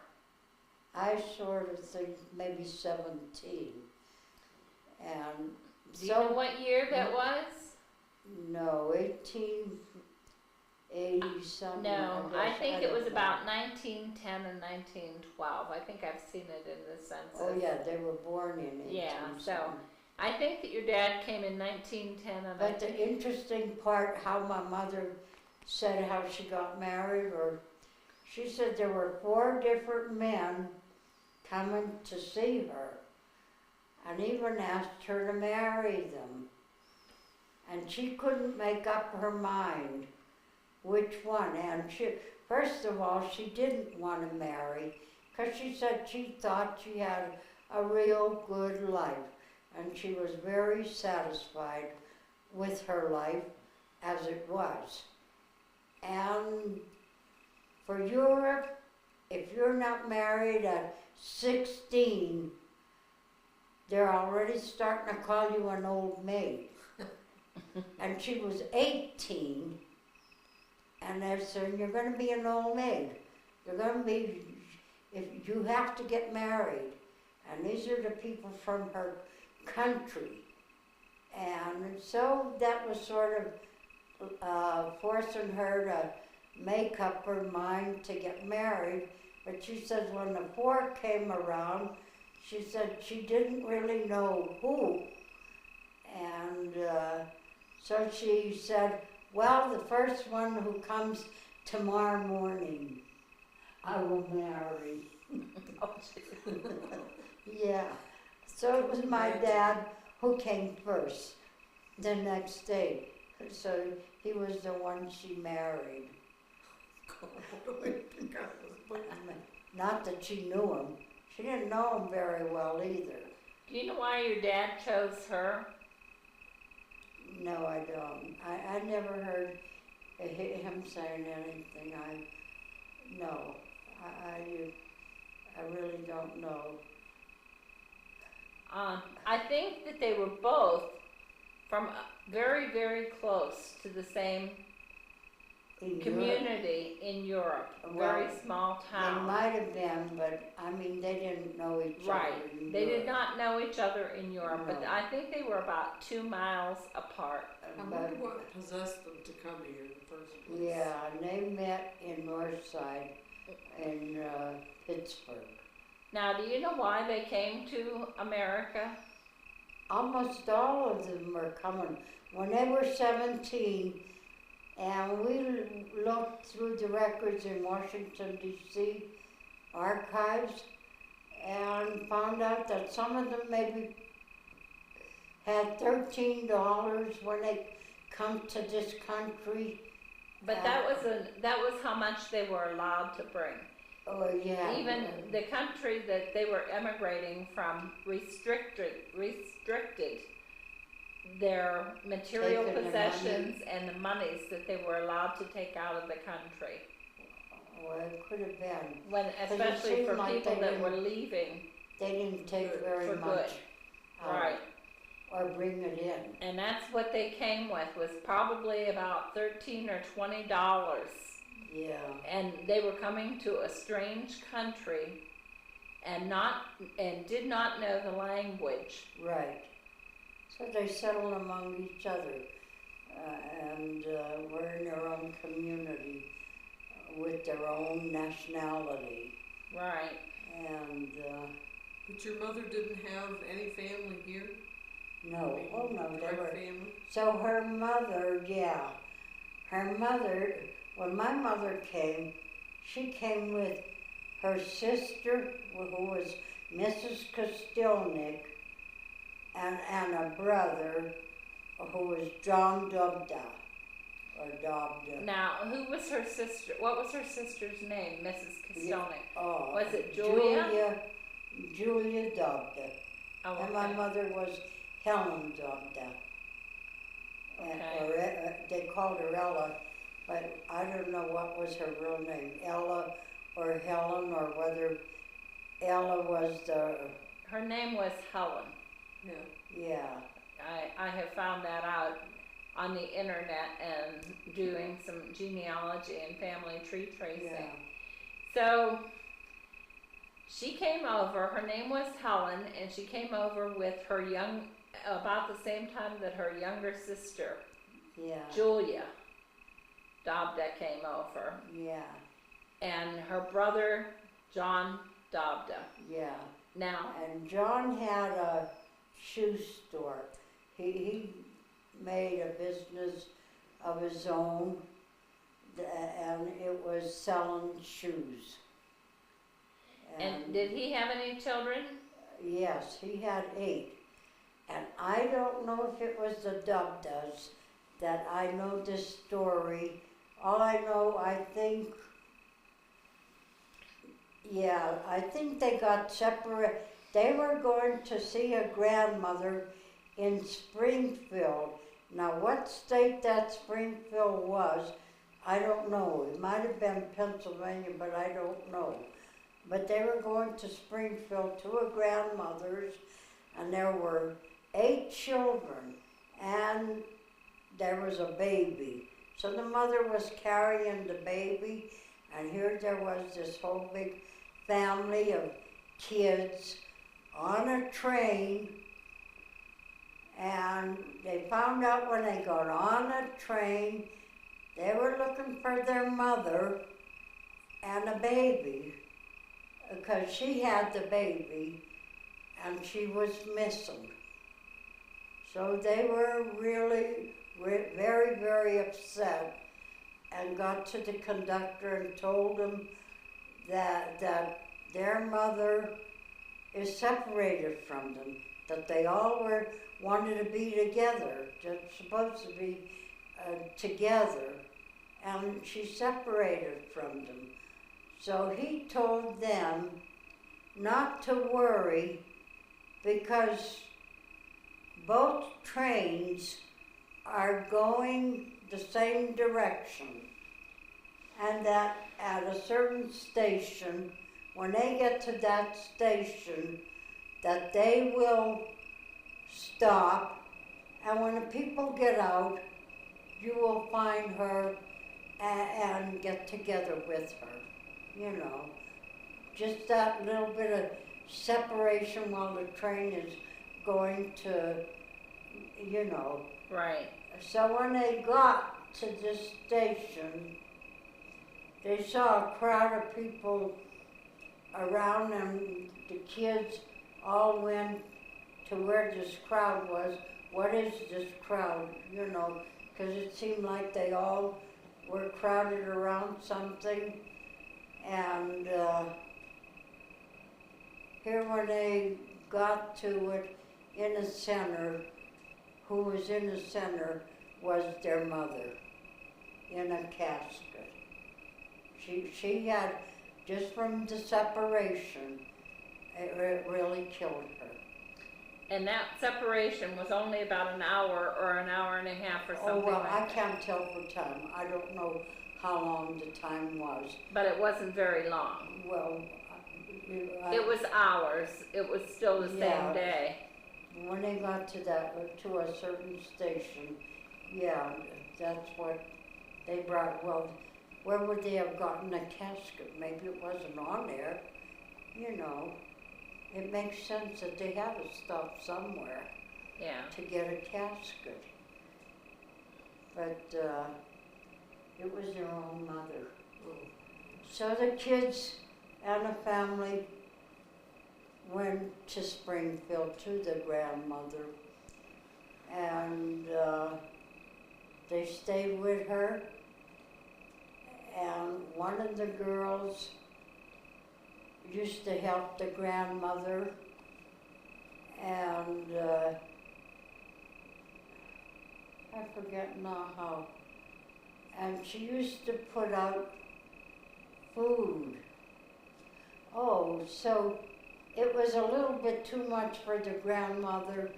I sort of think maybe 17. And Do you know so, what year that was? no, 1880 something. No, guess. I think it don't was know. about 1910 and 1912. I think I've seen it in the census. Oh yeah, they were born in 18 Yeah, so something. I think that your dad came in 1910 and But the interesting part, how my mother said how she got married, or she said there were 4 different men coming to see her, and even asked her to marry them. And she couldn't make up her mind which one. And first of all, she didn't want to marry, because she said she thought she had a real good life. And she was very satisfied with her life as it was. And for Europe, if you're not married at 16, they're already starting to call you an old maid. And she was 18, and they're saying, you're going to be an old maid. You're going to be, if you have to get married. And these are the people from her country. And so that was sort of forcing her to make up her mind to get married. But she says when the 4 came around, she said she didn't really know who. And so she said, well, the first one who comes tomorrow morning, I will marry. Yeah. So it was my dad who came first the next day. So he was the one she married. Not that she knew him. She didn't know him very well either. Do you know why your dad chose her? No, I don't. I never heard him saying anything. No. I really don't know. I think that they were both from very, very close to the same In Europe, community in Europe, a very Well, small they town. might have been, but I mean, they didn't know each Right. other. in They did Europe. not know each other in Europe, but No. I think they were about 2 miles apart. I wonder what possessed them to come here in the first place. Yeah, and they met in Northside in Pittsburgh. Now, do you know why they came to America? Almost all of them were coming when they were 17, and we looked through the records in Washington, D.C. archives, and found out that some of them maybe had $13 when they come to this country. But that was how much they were allowed to bring. Oh, yeah. Even the country that they were emigrating from restricted their material Taking the possessions and the monies that they were allowed to take out of the country. Well, it could have been. When, it especially seemed for like people they that didn't- were leaving They didn't take Good. very for much. good. out. Right. Or bring it in. And that's what they came with, was probably about $13 or $20. Yeah, And they were coming to a strange country and did not know the language. right. So they settled among each other, and were in their own community with their own nationality. Right. And But your mother didn't have any family here? no, oh no, they Direct were. family? So her mother, yeah, her mother, when my mother came, she came with her sister, who was Mrs. Kostilnik, and a brother, who was John Dobda, or Dobda. Now, who was her sister? What was her sister's name, Mrs. Kostelnik? Oh, Was it Julia? Julia Dobda. Oh, And my okay. mother was Helen Dobda. Okay. Or they called her Ella, but I don't know what was her real name, Ella or Helen, or whether Ella was the, Her name was Helen. Yeah. I have found that out on the internet and doing some genealogy and family tree tracing. yeah, So she came over, her name was Helen, and she came over with her about the same time that her younger sister, yeah, Julia Dobda, came over, yeah, and her brother, John Dobda. yeah. Now, And John had a shoe store. He made a business of his own, and it was selling shoes. and did he have any children? Yes, he had 8. And I don't know if it was the Dubdas that I know this story. All I know, I think they got separated. They were going to see a grandmother in Springfield. Now, what state that Springfield was, I don't know. It might have been Pennsylvania, but I don't know. But they were going to Springfield to a grandmother's, and there were 8 children, and there was a baby. So the mother was carrying the baby, and here there was this whole big family of kids on a train, and they found out when they got on a train, they were looking for their mother and a baby, because she had the baby and she was missing. So they were really very, very upset, and got to the conductor and told him that their mother is separated from them, that they all wanted to be together, just supposed to be together, and she's separated from them. So he told them not to worry, because both trains are going the same direction, and that at a certain station, when they get to that station, that they will stop, and when the people get out, you will find her and get together with her. You know, just that little bit of separation while the train is going to, you know. Right. So when they got to this station, they saw a crowd of people around, and the kids all went to where this crowd was. What is this crowd? You know, because it seemed like they all were crowded around something. And here when they got to it, in the center, who was in the center was their mother in a casket. She had, just from the separation, it really killed her. And that separation was only about an hour or an hour and a half or something Oh, well, like I that. can't tell for time. I don't know how long the time was. But it wasn't very long. Well, It was hours. It was still the Yeah. same day. when they got to to a certain station, yeah, that's what they brought. Well, where would they have gotten a casket? Maybe it wasn't on there, you know. It makes sense that they had to stop somewhere Yeah. to get a casket. But it was their own mother. So the kids and the family went to Springfield to the grandmother, and they stayed with her. And one of the girls used to help the grandmother, and I forget now how. And she used to put out food. Oh, so it was a little bit too much for the grandmother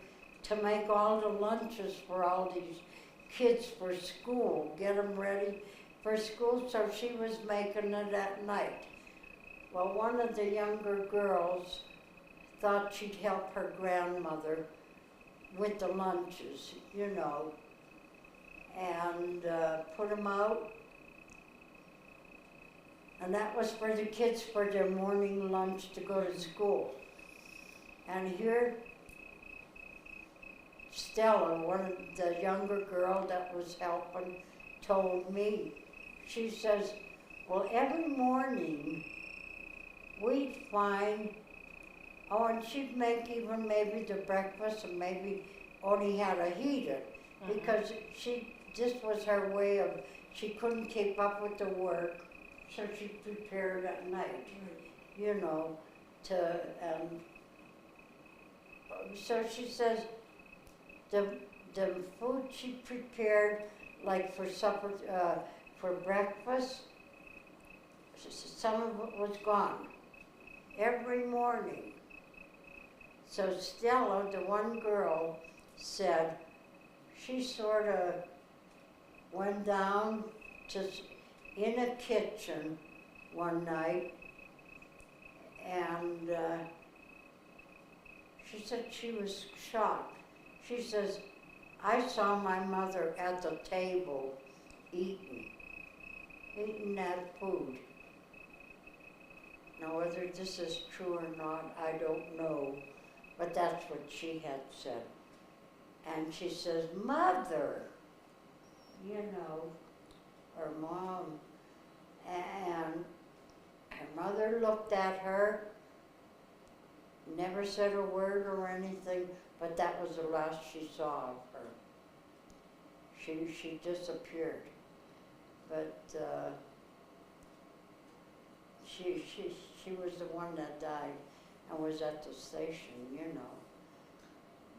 to make all the lunches for all these kids for school, get them ready for school, so she was making it at night. Well, one of the younger girls thought she'd help her grandmother with the lunches, you know, and put them out. And that was for the kids for their morning lunch to go to school. And here, Stella, one of the younger girl that was helping, told me, she says, well, every morning we'd find, oh, and she'd make even maybe the breakfast and maybe only had to heat it, because this was her way of, she couldn't keep up with the work, so she prepared at night, you know, so she says the food she prepared, like for supper, for breakfast, some of it was gone every morning. So Stella, the one girl, said she sort of went down in a kitchen one night, and she said she was shocked. She says, I saw my mother at the table eating that food. Now whether this is true or not, I don't know, but that's what she had said. And she says, Mother, you know, or Mom. And her mother looked at her, never said a word or anything, but that was the last she saw of her. She disappeared. But she was the one that died and was at the station, you know.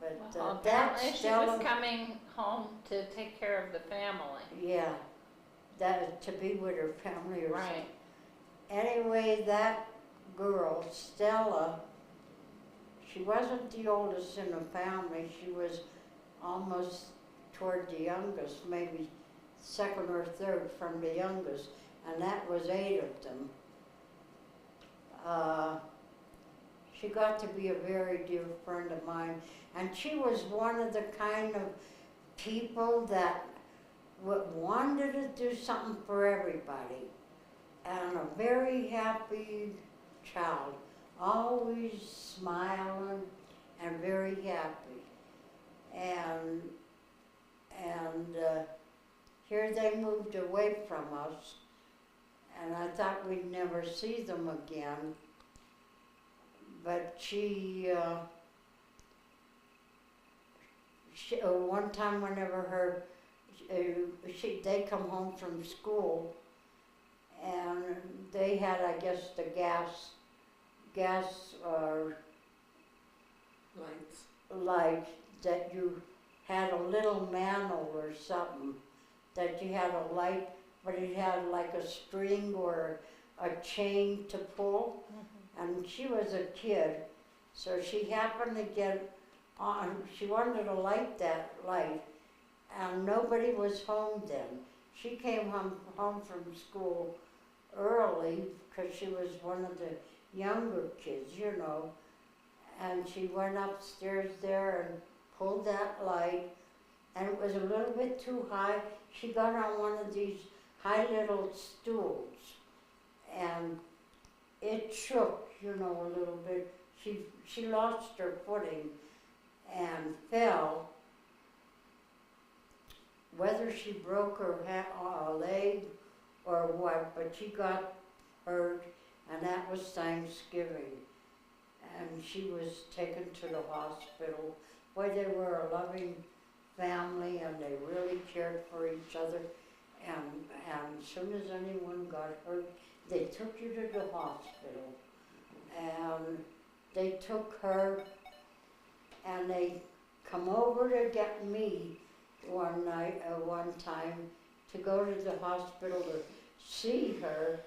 But Well, that's apparently she was coming home to take care of the family. Yeah, that to be with her family or something. Right. Anyway, that girl, Stella, she wasn't the oldest in the family. She was almost toward the youngest, maybe second or third from the youngest, and that was 8 of them. She got to be a very dear friend of mine, and she was one of the kind of people that wanted to do something for everybody, and a very happy child, always smiling and very happy. And here they moved away from us, and I thought we'd never see them again. But one time whenever they come home from school, and they had, I guess, the gas light that you had a little mantle or something that you had a light, but it had like a string or a chain to pull. And she was a kid, so she happened to get on, she wanted to light that light, and nobody was home then. She came home from school early, because she was one of the younger kids, you know, and she went upstairs there and pulled that light, and it was a little bit too high. She got on one of these high little stools, and it shook, you know, a little bit. She lost her footing and fell. Whether she broke her leg or what, but she got hurt, and that was Thanksgiving. And she was taken to the hospital. Boy, they were a loving family, and they really cared for each other. And as soon as anyone got hurt, they took you to the hospital. And they took her, and they come over to get me one time to go to the hospital to see her,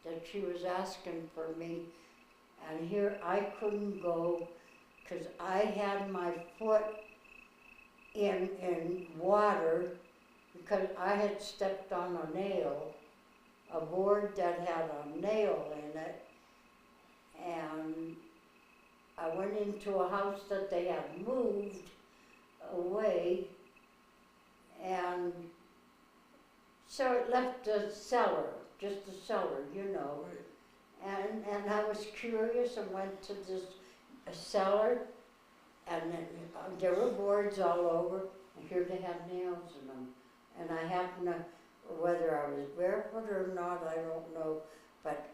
that she was asking for me. And here I couldn't go because I had my foot in water because I had stepped on a nail, a board that had a nail in it, and I went into a house that they had moved away, and so it left a cellar, just a cellar, you know. And I was curious and went to this cellar, and there were boards all over, and here they had nails in them. And I happened to, whether I was barefoot or not, I don't know, but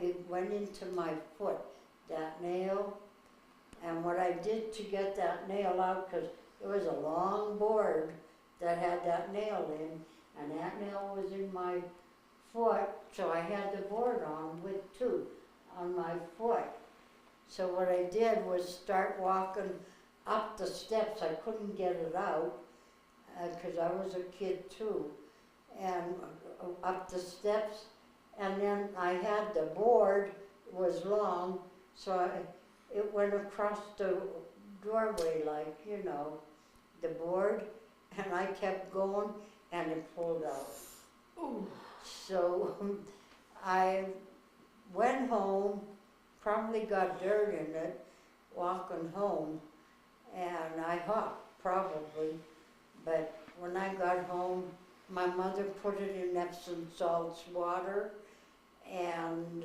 it went into my foot, that nail. And what I did to get that nail out, because it was a long board that had that nail in, and that nail was in my foot, so I had the board on with two on my foot. So what I did was start walking up the steps. I couldn't get it out because I was a kid too, and up the steps, and then I had the board was long, so it went across the doorway, like, you know, the board, and I kept going, and it pulled out. Ooh. So I went home, probably got dirt in it, walking home, and I hopped, probably. But when I got home, my mother put it in Epsom salts water, and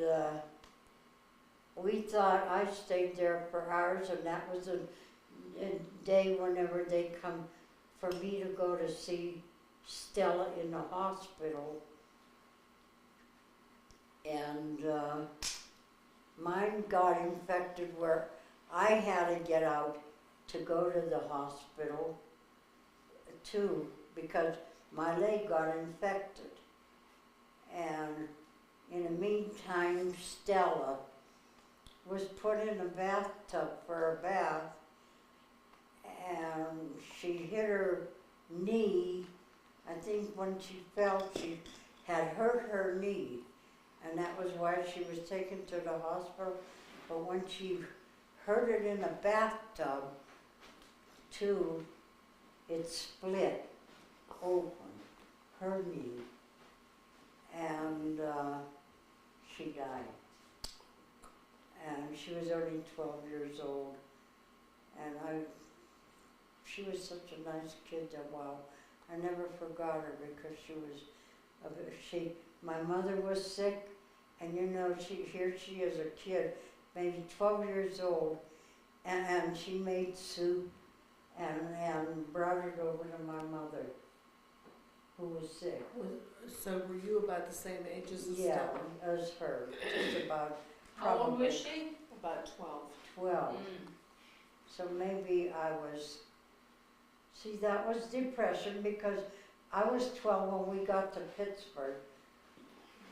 we thought I stayed there for hours, and that was a day whenever they come for me to go to see Stella in the hospital. And mine got infected where I had to get out to go to the hospital too, because my leg got infected. And in the meantime, Stella was put in a bathtub for a bath, and she hit her knee. I think when she fell, she had hurt her knee, and that was why she was taken to the hospital. But when she hurt it in a bathtub, too, it split open, her knee, and she died. And she was only 12 years old, and she was such a nice kid that, wow, I never forgot her, because my mother was sick, and you know, here she is a kid, maybe 12 years old, and she made soup and brought it over to my mother, who was sick. So were you about the same age as Yeah, Stella? as her, just about. How old probably was she? About 12. 12. So maybe I was, see, that was depression, because I was 12 when we got to Pittsburgh.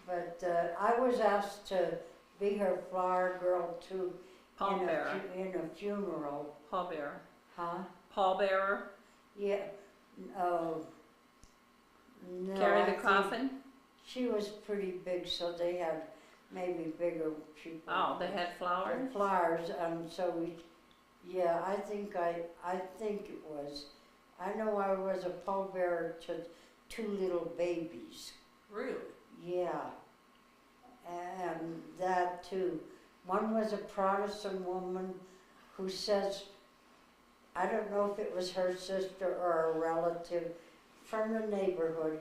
But I was asked to be her flower girl too, Pallbearer. in a funeral. Pallbearer. Huh? Pallbearer. Yeah. Oh. No, Carry I the think coffin. she was pretty big, so they had maybe bigger people. Oh, they had flowers. And flowers, so yeah, I think it was. I know I was a pallbearer to 2 little babies. Really? Yeah, and that too. One was a Protestant woman who says, I don't know if it was her sister or a relative from the neighborhood,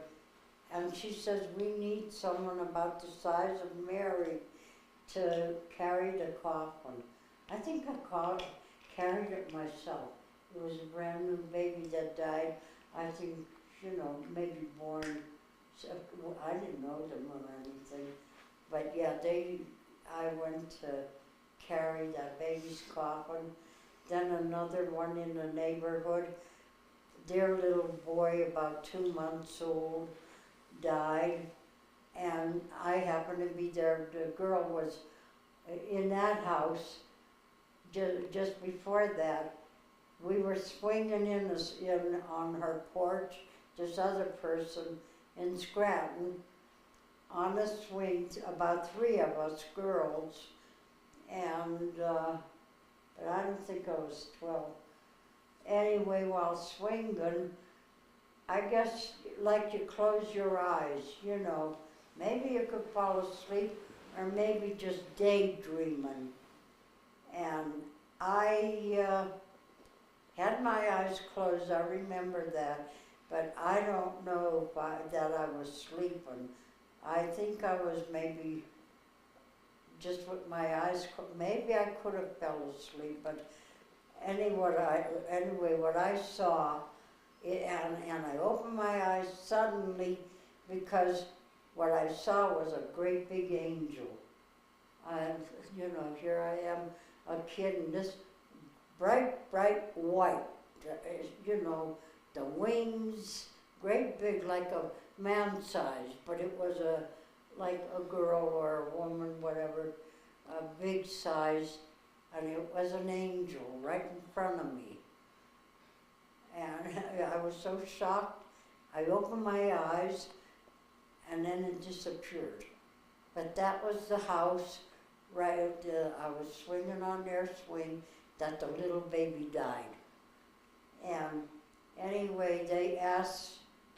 and she says, we need someone about the size of Mary to carry the coffin. I think I carried it myself. It was a brand new baby that died. I think, maybe born, I didn't know them or anything. But yeah, I went to carry that baby's coffin. Then another one in the neighborhood, their little boy, about 2 months old, died. And I happened to be there. The girl was in that house. Just before that, we were swinging in on her porch. This other person in Scranton on a swing, about 3 of us girls, and but I don't think I was 12. Anyway, while swinging, I guess like you close your eyes, maybe you could fall asleep or maybe just daydreaming. And I had my eyes closed, I remember that, but I don't know that I was sleeping. I think I was maybe just with my eyes closed. Maybe I could have fell asleep, but anyway, what I saw, and I opened my eyes suddenly because what I saw was a great big angel. And, here I am, a kid, and this bright white, the wings, great big, like a man size, but it was like a girl or a woman, whatever, a big size, and it was an angel right in front of me. And I was so shocked, I opened my eyes, and then it disappeared. But that was the house, right, I was swinging on their swing, that the little baby died. And anyway, they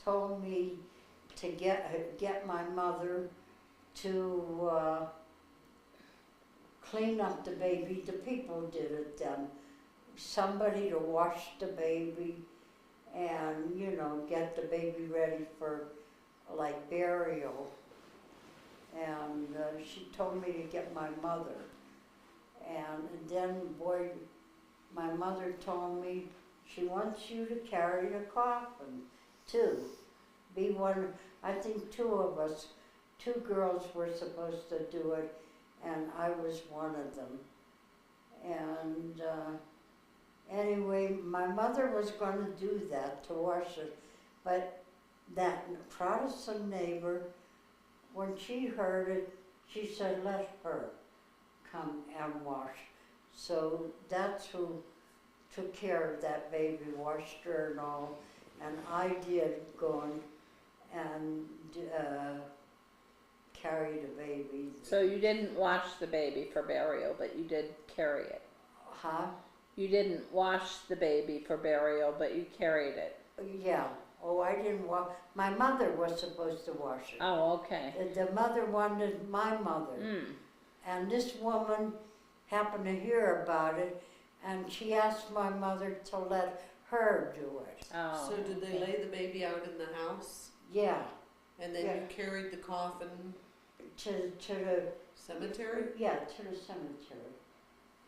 told me to get my mother to clean up the baby. The people did it then. Somebody to wash the baby and, get the baby ready for like burial. And she told me to get my mother. And then, boy, my mother told me she wants you to carry the coffin, too. Be one, I think 2 of us, 2 girls were supposed to do it, and I was one of them. And anyway, my mother was going to do that, to wash it, but that Protestant neighbor, when she heard it, she said, let her come and wash. So that's who took care of that baby, washed her and all, and I did go and carry the baby. So you didn't wash the baby for burial, but you did carry it. Huh? You didn't wash the baby for burial, but you carried it. Yeah. Oh, I didn't wash. My mother was supposed to wash it. Oh, okay. The mother wanted my mother. Mm. And this woman happened to hear about it, and she asked my mother to let her do it. Oh. So did they lay the baby out in the house? Yeah. And then Yeah. you carried the coffin To the cemetery? Yeah, to the cemetery.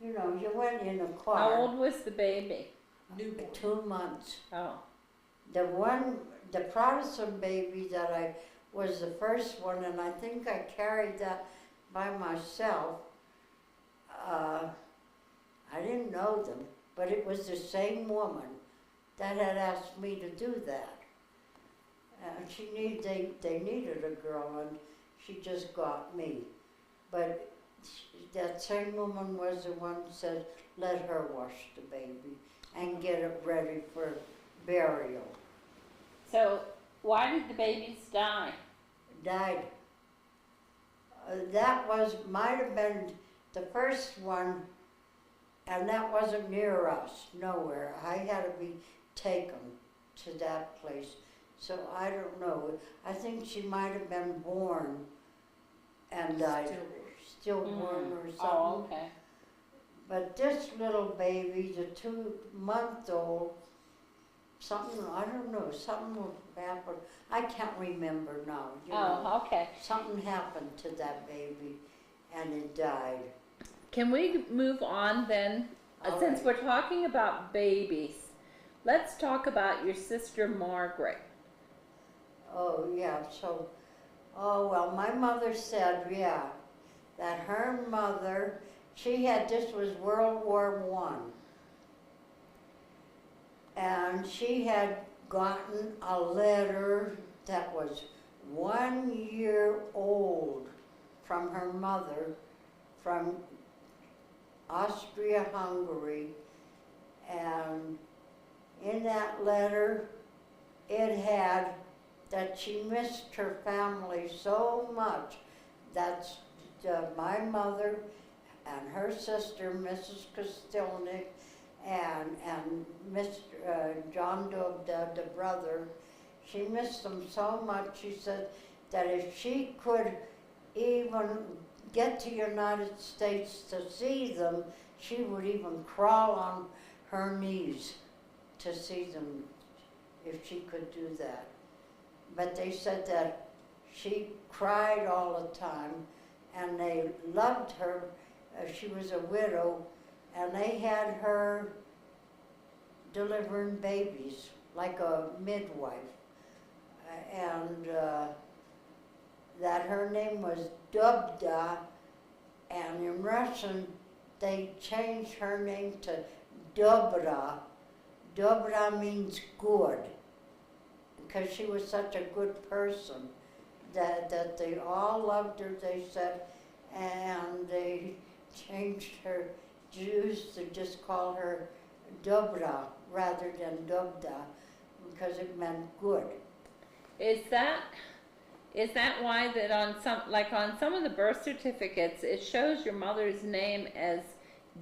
You went in a car. How old was the baby? Newborn. 2 months. Oh. The Protestant baby that was the first one, and I think I carried that by myself. I didn't know them, but it was the same woman that had asked me to do that. And they needed a girl, and she just got me. But that same woman was the one who said, let her wash the baby and get it ready for burial. So why did the babies die? Died. That might have been the first one, and that wasn't near us, nowhere. I had to be taken to that place. So I don't know. I think she might have been born and died. stillborn or something. Oh, okay. But this little baby, the 2-month-old, something, I don't know, something happened. I can't remember now, you know. Oh, okay. Something happened to that baby and it died. Can we move on then? All Since right. we're talking about babies, let's talk about your sister Margaret. Oh, yeah, so, oh, well, my mother said, yeah, that her mother, this was World War I. And she had gotten a letter that was 1 year old from her mother from Austria-Hungary. And in that letter, it had that she missed her family so much. That's my mother and her sister, Mrs. Kostilnik, and Mr. John Dobda, the brother. She missed them so much. She said that if she could even get to United States to see them, she would even crawl on her knees to see them if she could do that. But they said that she cried all the time, and they loved her. She was a widow, and they had her delivering babies like a midwife. And that her name was Dobda, and in Russian they changed her name to Dobra. Dobra means good, because she was such a good person that they all loved her, they said, and they changed her, Jews to just call her Dobra rather than Dobda, because it meant good. Is that why that on some of the birth certificates it shows your mother's name as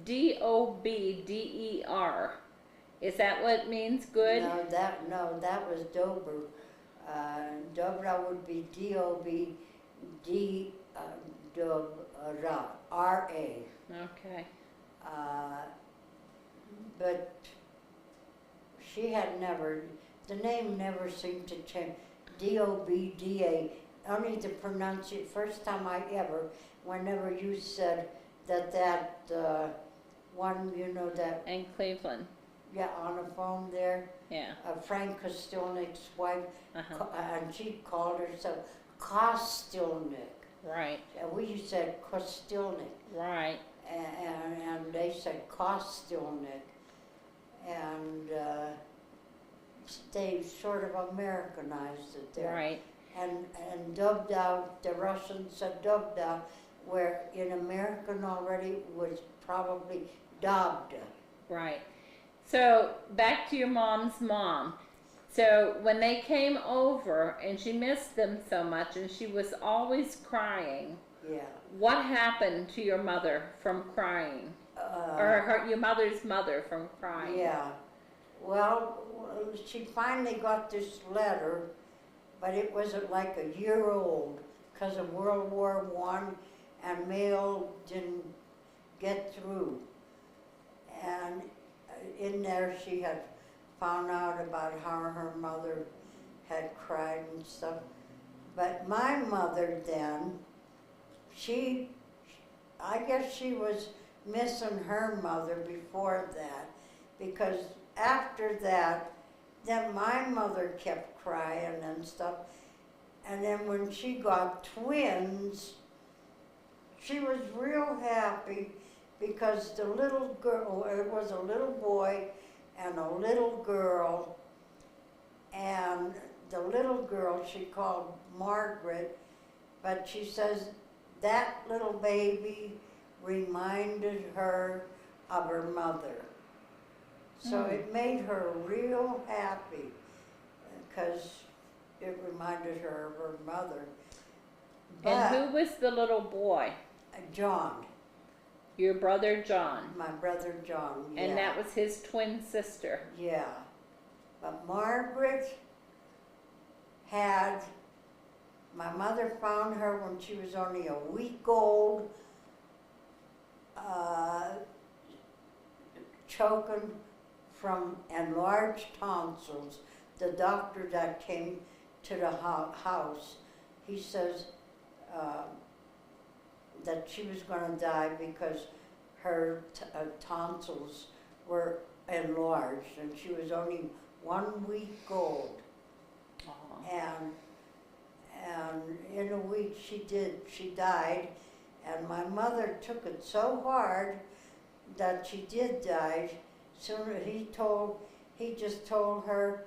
Dobder? Is that what means good? No, that was Dober. Dobra would be D-O-B-D, Dobra, R-A. Okay. But she had never, the name never seemed to change. D-O-B-D-A, only to pronounce it, first time I ever, whenever you said that one, you know, that, And Cleveland. yeah, on the phone there, Yeah. Frank Kostilnik's wife, Uh-huh. and she called herself Kostilnik. Right. And we said Kostilnik, Right. and they said Kostilnik. And they sort of Americanized it there. Right. And Dobda, the Russians said Dobda, where in American already was probably Dobda. Right. So back to your mom's mom. So when they came over and she missed them so much and she was always crying, Yeah. what happened to your mother from crying? Or your mother's mother from crying? Yeah. Well, she finally got this letter, but it was like a year old because of World War I, and mail didn't get through. And in there she had found out about how her mother had cried and stuff. But my mother then, I guess she was missing her mother before that, because after that, then my mother kept crying and stuff. And then when she got twins, she was real happy because the little girl, it was a little boy and a little girl. And the little girl she called Margaret, but she says that little baby reminded her of her mother. So it made her real happy because it reminded her of her mother. But And who was the little boy? John, Your brother John. my brother John, yeah. And that was his twin sister. Yeah. But Margaret had, my mother found her when she was only a week old, choking from enlarged tonsils. The doctor that came to the house, he says that she was going to die because her tonsils were enlarged, and she was only 1 week old. And in a week she died, and my mother took it so hard that she did die. Soon he just told her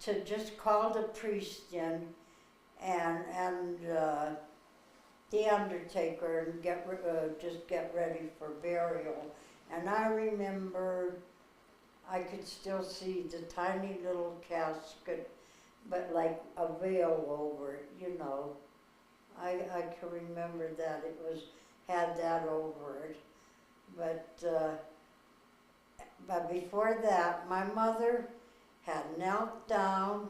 to just call the priest in and the undertaker and just get ready for burial. And I remember I could still see the tiny little casket, but like a veil over it, you know. I can remember that had that over it. But before that, my mother had knelt down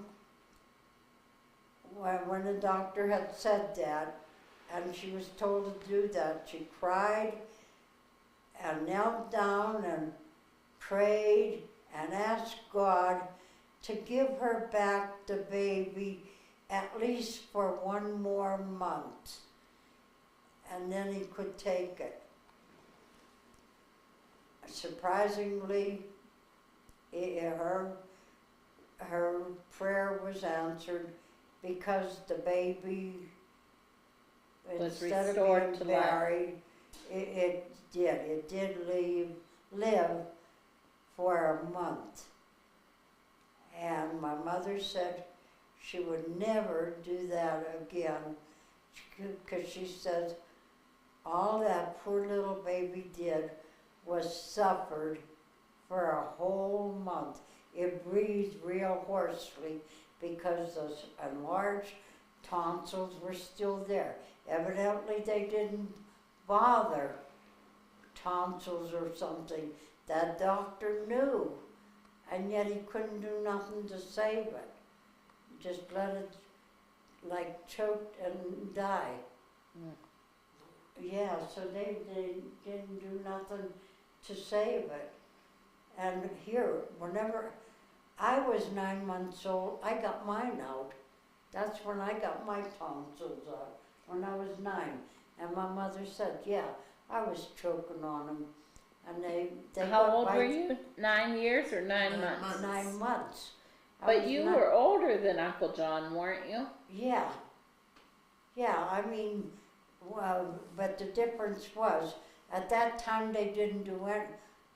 when the doctor had said that, and she was told to do that. She cried and knelt down and prayed and asked God to give her back the baby at least for 1 more month, and then he could take it. Surprisingly, her prayer was answered, because the baby, Was instead restored of to being life. buried, it did live for a month. And my mother said she would never do that again, because she says all that poor little baby did was suffered for a whole month. It breathed real hoarsely because those enlarged tonsils were still there. Evidently they didn't bother tonsils or something. That doctor knew, and yet he couldn't do nothing to save it. Just let it like choke and die. Yeah, so they didn't do nothing to save it. And here, whenever I was 9 months old, I got mine out. That's when I got my tonsils out, when I was 9. And my mother said, yeah, I was choking on them. And they How got old my were you? 9 years or 9 9 months? months. 9 months. I But was you nine- were older than Uncle John, weren't you? Yeah. Yeah, I mean, well, but the difference was, at that time they didn't do it.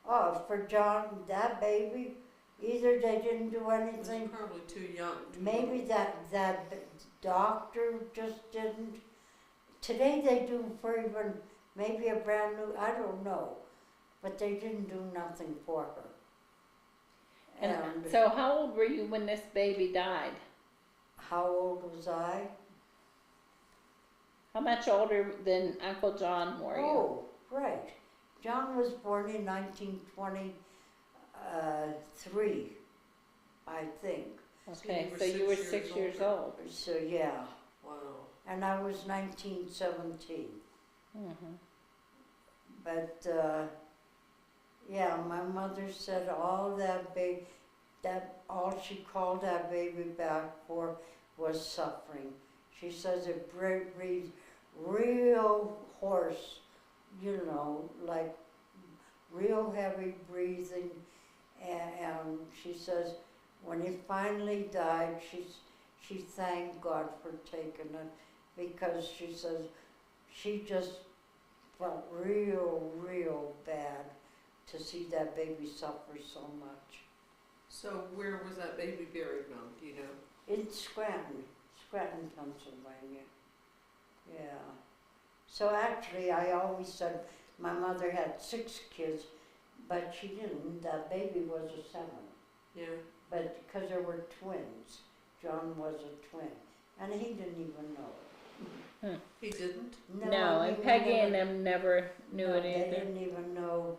Oh, for John, that baby, either they didn't do He was anything, probably too young. maybe that doctor just didn't. Today they do for even maybe a brand new, I don't know, but they didn't do nothing for her. And so how old were you when this baby died? How old was I? How much older than Uncle John were you? Oh, right. John was born in 1923, I think. Okay, were so you were 6 6 years years older. old. So yeah, Wow. and I was 1917. But yeah, my mother said all all she called that baby back for was suffering. She says it breathed real hoarse, you know, like real heavy breathing. And she says when he finally died, she thanked God for taking it, because she says she just felt real bad to see that baby suffer so much. So where was that baby buried now, do you know? In Scranton, Pennsylvania. Yeah. So actually, I always said my mother had 6 kids, but she didn't. That baby was a 7. Yeah. But because there were twins, John was a twin, and he didn't even know it. He didn't? No, I and mean, Peggy we and never- them never knew no, it they either. didn't even know,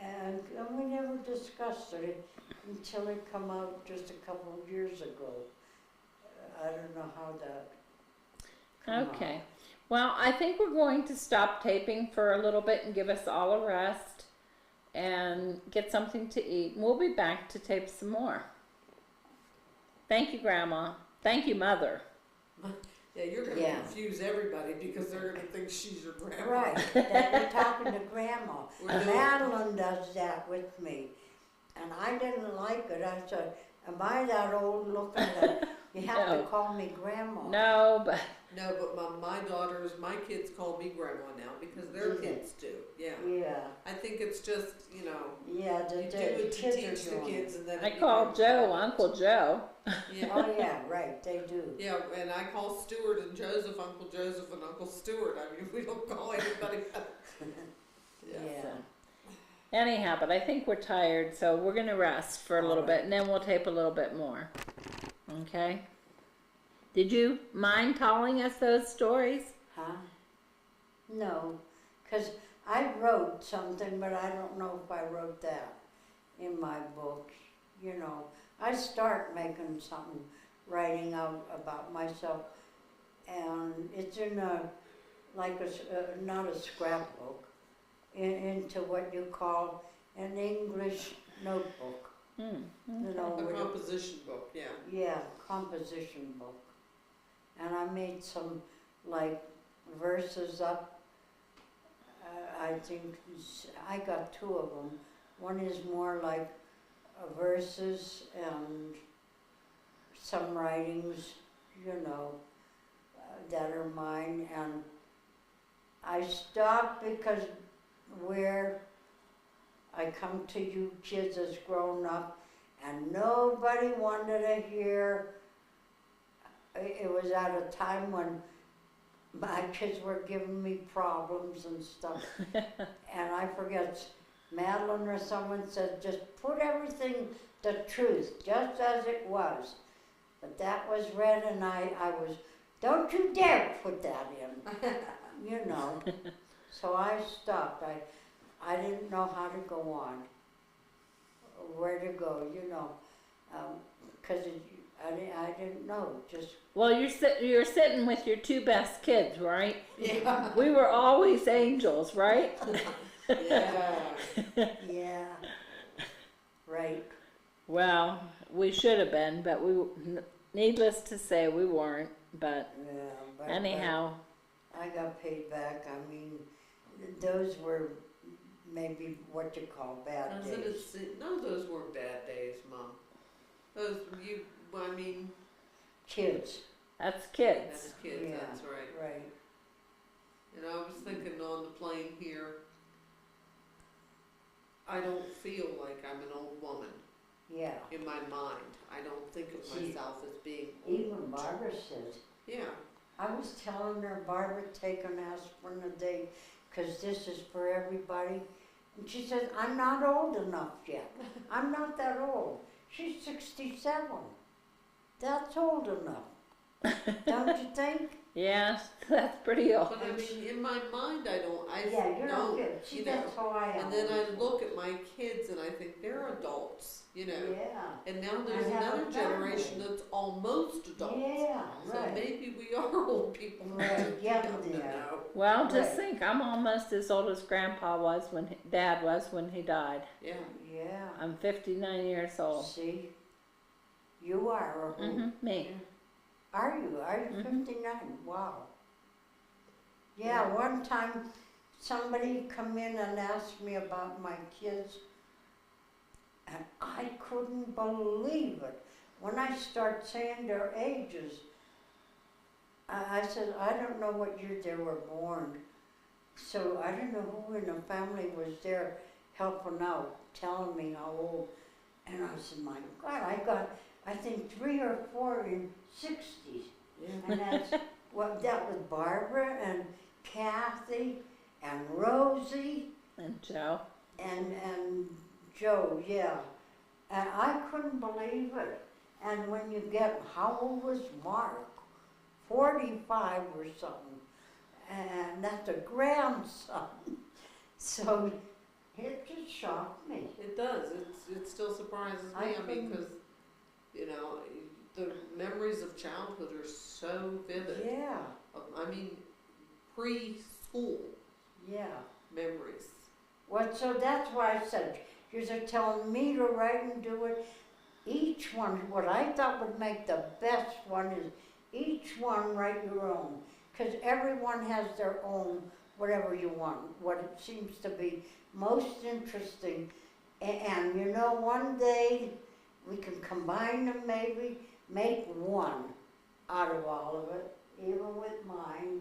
and we never discussed it until it come out just a couple of years ago. I don't know how that come Okay. out. Well, I think we're going to stop taping for a little bit and give us all a rest and get something to eat. We'll be back to tape some more. Thank you, Grandma. Thank you, Mother. Yeah, you're gonna Yeah. confuse everybody because they're gonna think she's your grandma. Right, that you're talking to Grandma. We're doing- Madeline does that with me, and I didn't like it. I said, am I that old looking that you have No. to call me Grandma? No, but No, but my kids call me grandma now because their Do they? kids do. Yeah. Yeah, I think it's just, yeah, you do the it to kids teach are the doing kids it. and then I it call becomes Joe habit. Uncle Joe. Yeah. Oh, yeah, right, they do. Yeah, and I call Stuart and Joseph Uncle Joseph and Uncle Stuart. I mean, we don't call anybody else. Yeah. Anyhow, but I think we're tired, so we're gonna rest for a little All right. bit and then we'll tape a little bit more. Okay? Did you mind telling us those stories? Huh? No, 'cause I wrote something, but I don't know if I wrote that in my book. I start making something, writing out about myself, and it's in like not a scrapbook, into what you call an English notebook. Hmm. You know, A with composition book, yeah. yeah, composition book. And I made some, like, verses up. I think I got two of them. One is more like verses and some writings, that are mine. And I stopped because where I come to you kids as grown up, and nobody wanted to hear. It was at a time when my kids were giving me problems and stuff. And I forget, Madeline or someone said, just put everything, the truth, just as it was. But that was read, and I was, don't you dare put that in, So I stopped. I didn't know how to go on, where to go, because I didn't know, just. Well, you're sitting with your two best kids, right? Yeah. We were always angels, right? Yeah. Yeah, right. Well, we should have been, but needless to say, we weren't. But Yeah, but anyhow, I got paid back. I mean, those were maybe what you call bad days. No, those weren't bad days, Mom. Kids, that's kids. As kids, Yeah. that's right. right. I was thinking on the plane here, I don't feel like I'm an old woman Yeah. in my mind. I don't think of See, myself as being old. Even Barbara says, Yeah. I was telling her, Barbara, take an aspirin a day, 'cause this is for everybody. And she says, I'm not old enough yet. I'm not that old. She's 67. That's old enough. Don't you think? Yeah, that's pretty old. But I mean, in my mind, I Yeah, you're not don't. good. See, that's how I am. And then I look at my kids and I think they're adults, Yeah. And now there's I have another a generation family. that's almost adults. Yeah, So right. maybe we are old people. Right, yeah, I don't yeah. know. Well, just Right. think, I'm almost as old as Grandpa was Dad was when he died. Yeah. Yeah. I'm 59 years old. See, you are, or who? Me. Are you? Are you Mhm. 59? Wow. Yeah, one time somebody come in and asked me about my kids, and I couldn't believe it. When I start saying their ages, I said, I don't know what year they were born. So I don't know who in the family was there helping out, telling me how old. And I said, my God, I got, I think 3 or 4 in 60s. Yeah. And that's, well, that was Barbara and Kathy and Rosie And Joe. and Joe, yeah. And I couldn't believe it. And when you get, how old was Mark? 45 or something. And that's a grandson. So it just shocked me. It does. It still surprises me. I mean, because the memories of childhood are so vivid. Yeah. I mean, preschool Yeah. memories. Well, so that's why I said, you're telling me to write and do it. Each one, what I thought would make the best one is each one write your own. Because everyone has their own, whatever you want, what it seems to be most interesting. And you know, one day we can combine them maybe, make one out of all of it, even with mine,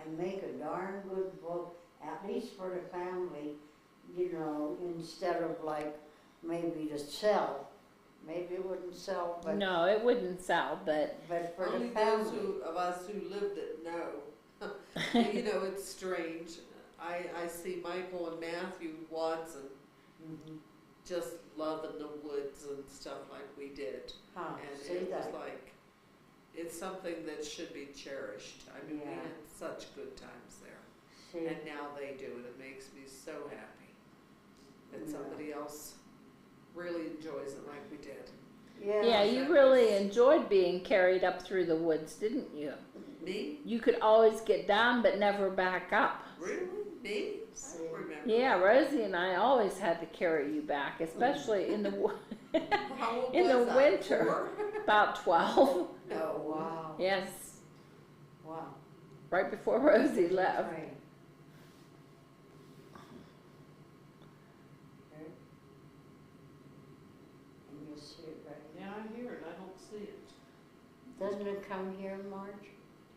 and make a darn good book, at least for the family, you know, instead of like maybe to sell. Maybe it wouldn't sell, but No, it wouldn't sell, but for Only the those family. of us who lived it know. You know, it's strange. I see Michael and Matthew Watson Mhm. just loving the woods and stuff like we did. Huh, And see it was that? like, it's something that should be cherished. I mean, we Yeah. had such good times there. See, And now they do, and it makes me so happy that Yeah. somebody else really enjoys it like we did. yeah, you that really was- enjoyed being carried up through the woods, didn't you? Me? You could always get down but never back up. Really? Me? I See. don't remember. Yeah, that. Rosie and I always had to carry you back, especially in the How old in the was I? winter. 4? about 12. No. wow, Yes, wow. right before Rosie left. Right. Okay. And you'll see it right. Yeah, I hear it. I don't see it. Doesn't it come here, Marge?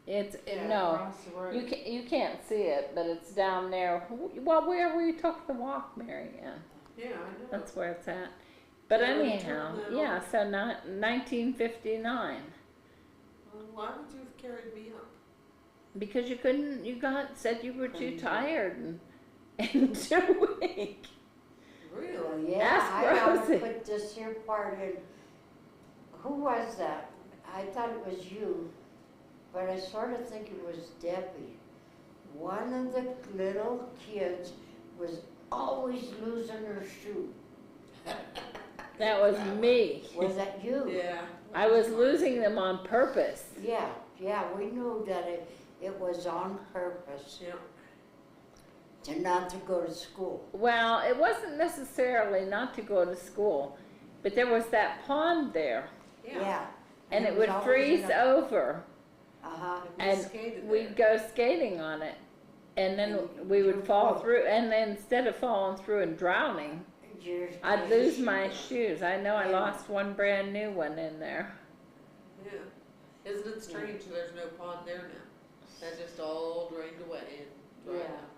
It's Yeah, no, across the road. you can't see it, but it's down there. Well, where we took the walk, Mary Ann. Yeah, I know. That's where it's at. But They already anyhow, turned that yeah. off. So not 1959, Well, why would you have carried me up? because you couldn't. You said you were too Couldn't do it. tired and too weak. Really? Well, yeah, Ask I ought to Rosie. put this here part in. Who was that? I thought it was you, but I sort of think it was Debbie. One of the little kids was always losing her shoe. That was me. Was that you? Yeah. I was losing them on purpose. Yeah, we knew that it was on purpose Yeah. to not to go to school. Well, it wasn't necessarily not to go to school, but there was that pond there, Yeah. and it was would always freeze in a- over, Uh-huh. and skated we'd there. go skating on it, and then And we would you'd fall fall. through, and then instead of falling through and drowning, I'd lose my shoes. I know I Yeah. lost one brand new one in there. Yeah. Isn't it strange there's no pond there now? That just all drained away and dried Yeah. up.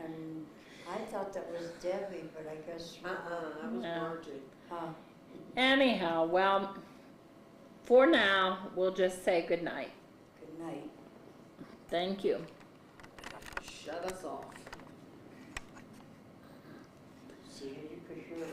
And I thought that was Debbie, but I guess, That was No. Margie. huh, Anyhow, well, for now, we'll just say good night. good night. Thank you. Shut us off. See you, because you're